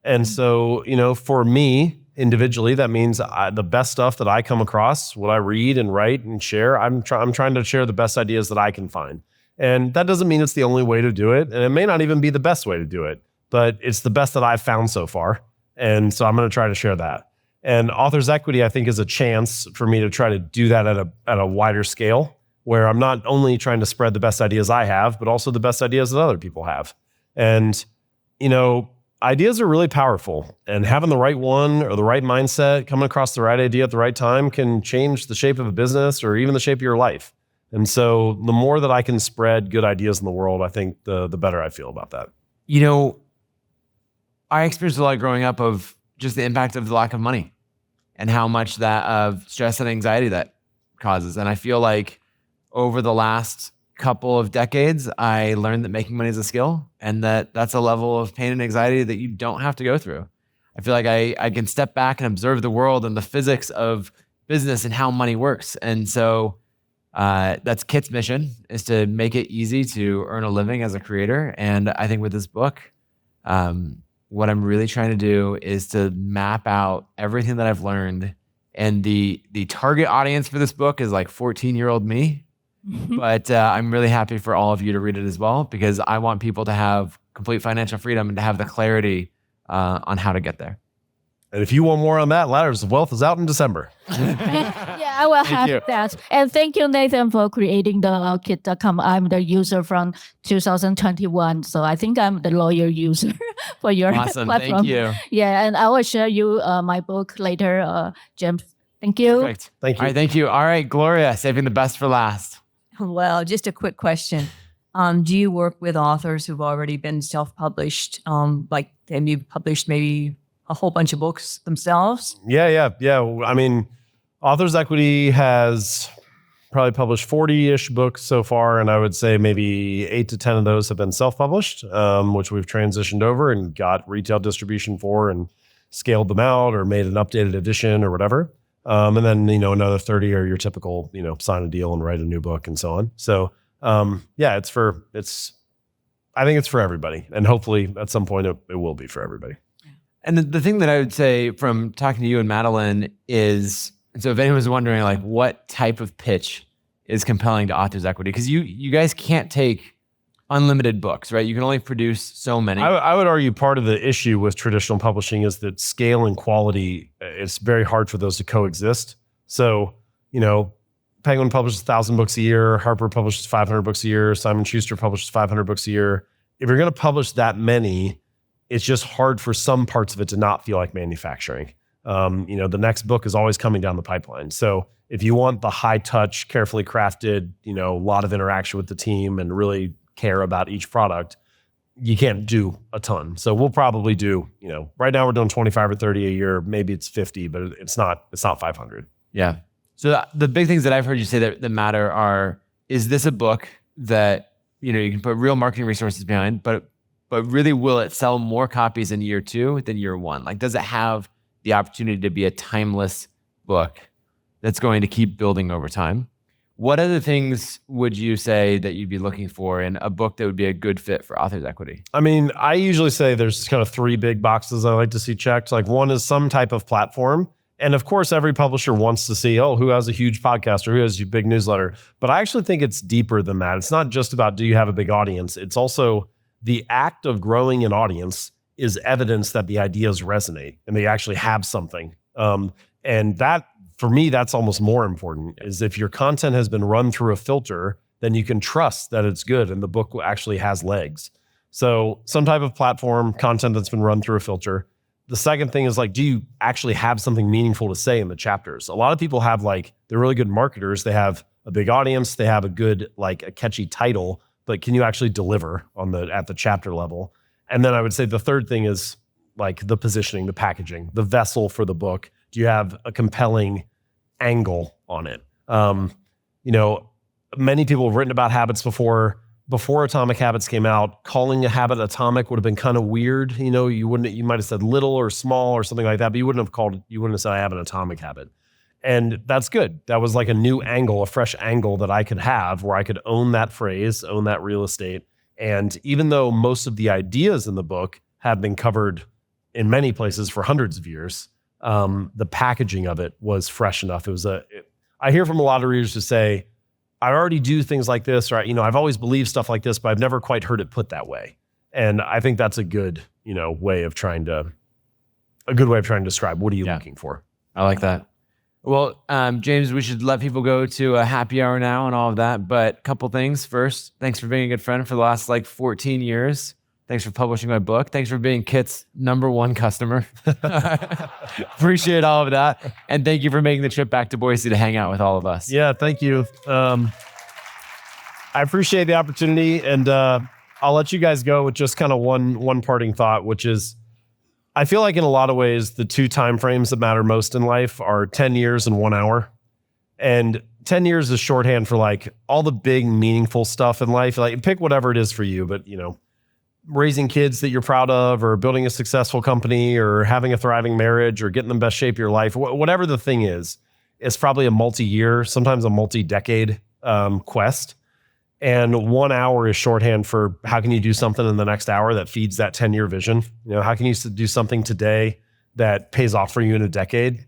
And so, for me individually, that means the best stuff that I come across, what I read and write and share, I'm trying to share the best ideas that I can find. And that doesn't mean it's the only way to do it. And it may not even be the best way to do it, but it's the best that I've found so far. And so I'm going to try to share that. And Authors Equity, I think, is a chance for me to try to do that at a wider scale, where I'm not only trying to spread the best ideas I have, but also the best ideas that other people have. And, ideas are really powerful, and having the right one or the right mindset, coming across the right idea at the right time can change the shape of a business or even the shape of your life. And so the more that I can spread good ideas in the world, I think the better I feel about that. I experienced a lot growing up of just the impact of the lack of money and how much that of stress and anxiety that causes. And I feel like over the last couple of decades, I learned that making money is a skill and that's a level of pain and anxiety that you don't have to go through. I feel like I can step back and observe the world and the physics of business and how money works. And so that's Kit's mission, is to make it easy to earn a living as a creator. And I think with this book, what I'm really trying to do is to map out everything that I've learned. And the target audience for this book is like 14-year-old me. But I'm really happy for all of you to read it as well, because I want people to have complete financial freedom and to have the clarity on how to get there. And if you want more on that, Ladders of Wealth is out in December. Yeah, I will have that. And thank you, Nathan, for creating the Kit.com. I'm the user from 2021. So I think I'm the loyal user for your Awesome. platform. Thank you. Yeah, and I will share you my book later, James. Thank you. Perfect. Thank you. All right, thank you. All right, Gloria, saving the best for last. Well, just a quick question. Do you work with authors who've already been self-published? Like, and you've published maybe a whole bunch of books themselves? Yeah. I mean, Authors Equity has probably published 40-ish books so far, and I would say maybe 8 to 10 of those have been self-published, which we've transitioned over and got retail distribution for. And scaled them out or made an updated edition or whatever. And then, another 30 are your typical, sign a deal and write a new book and so on. So yeah, I think it's for everybody. And hopefully at some point it will be for everybody. And the thing that I would say from talking to you and Madeline is, so if anyone's wondering like what type of pitch is compelling to Authors Equity, because you guys can't take unlimited books, right? You can only produce so many. I would argue part of the issue with traditional publishing is that scale and quality, it's very hard for those to coexist. So, Penguin publishes 1,000 books a year, Harper publishes 500 books a year, Simon Schuster publishes 500 books a year. If you're going to publish that many, it's just hard for some parts of it to not feel like manufacturing. The next book is always coming down the pipeline. So if you want the high touch, carefully crafted, a lot of interaction with the team and really care about each product, you can't do a ton. So we'll probably do, right now we're doing 25 or 30 a year. Maybe it's 50, but it's not 500. Yeah. So the big things that I've heard you say that matter are, is this a book that, you can put real marketing resources behind, but really will it sell more copies in year 2 than year 1? Like, does it have the opportunity to be a timeless book that's going to keep building over time? What other things would you say that you'd be looking for in a book that would be a good fit for Authors Equity? I mean, I usually say there's kind of 3 big boxes I like to see checked. Like, one is some type of platform. And of course, every publisher wants to see, who has a huge podcast or who has a big newsletter. But I actually think it's deeper than that. It's not just about, do you have a big audience? It's also the act of growing an audience is evidence that the ideas resonate and they actually have something. And that, for me, that's almost more important, is if your content has been run through a filter, then you can trust that it's good and the book actually has legs. So some type of platform, content that's been run through a filter. The second thing is like, do you actually have something meaningful to say in the chapters? A lot of people have they're really good marketers. They have a big audience. They have a good, a catchy title, but can you actually deliver at the chapter level? And then I would say the third thing is the positioning, the packaging, the vessel for the book. Do you have a compelling angle on it? Many people have written about habits before Atomic Habits came out. Calling a habit atomic would have been kind of weird. You might have said little or small or something like that, but you wouldn't have said I have an atomic habit. And that's good. That was like a new angle, a fresh angle that I could have where I could own that phrase, own that real estate. And even though most of the ideas in the book have been covered in many places for hundreds of years, the packaging of it was fresh enough. I hear from a lot of readers who say, I already do things like this, or I've always believed stuff like this, but I've never quite heard it put that way. And I think that's a good, way of trying to describe what are you looking for. I like that. Well, James, we should let people go to a happy hour now and all of that, but a couple things. First, thanks for being a good friend for the last 14 years. Thanks for publishing my book. Thanks for being Kit's #1 customer. Appreciate all of that. And thank you for making the trip back to Boise to hang out with all of us. Yeah, thank you. I appreciate the opportunity, and I'll let you guys go with just kind of one parting thought, which is, I feel like in a lot of ways, the 2 time frames that matter most in life are 10 years and 1 hour. And 10 years is shorthand for all the big, meaningful stuff in life. Pick whatever it is for you, but raising kids that you're proud of, or building a successful company, or having a thriving marriage, or getting in the best shape of your life, whatever the thing is, it's probably a multi-year, sometimes a multi-decade quest. And 1 hour is shorthand for how can you do something in the next hour that feeds that 10-year vision? How can you do something today that pays off for you in a decade?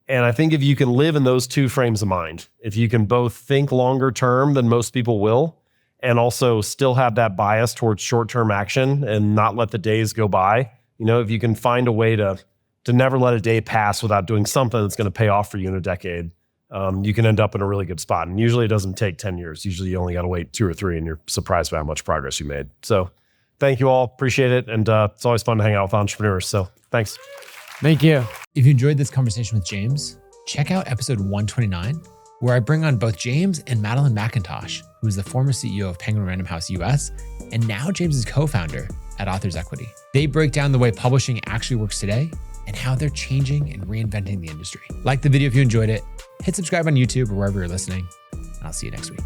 And I think if you can live in those 2 frames of mind, if you can both think longer term than most people will, and also still have that bias towards short-term action and not let the days go by, if you can find a way to never let a day pass without doing something that's going to pay off for you in a decade, you can end up in a really good spot. And usually it doesn't take 10 years. Usually you only got to wait 2 or 3 and you're surprised by how much progress you made. So thank you all. Appreciate it. And it's always fun to hang out with entrepreneurs. So thanks. Thank you. If you enjoyed this conversation with James, check out episode 129, where I bring on both James and Madeline McIntosh, who is the former CEO of Penguin Random House US, and now James's co-founder at Authors Equity. They break down the way publishing actually works today and how they're changing and reinventing the industry. Like the video if you enjoyed it, hit subscribe on YouTube or wherever you're listening, and I'll see you next week.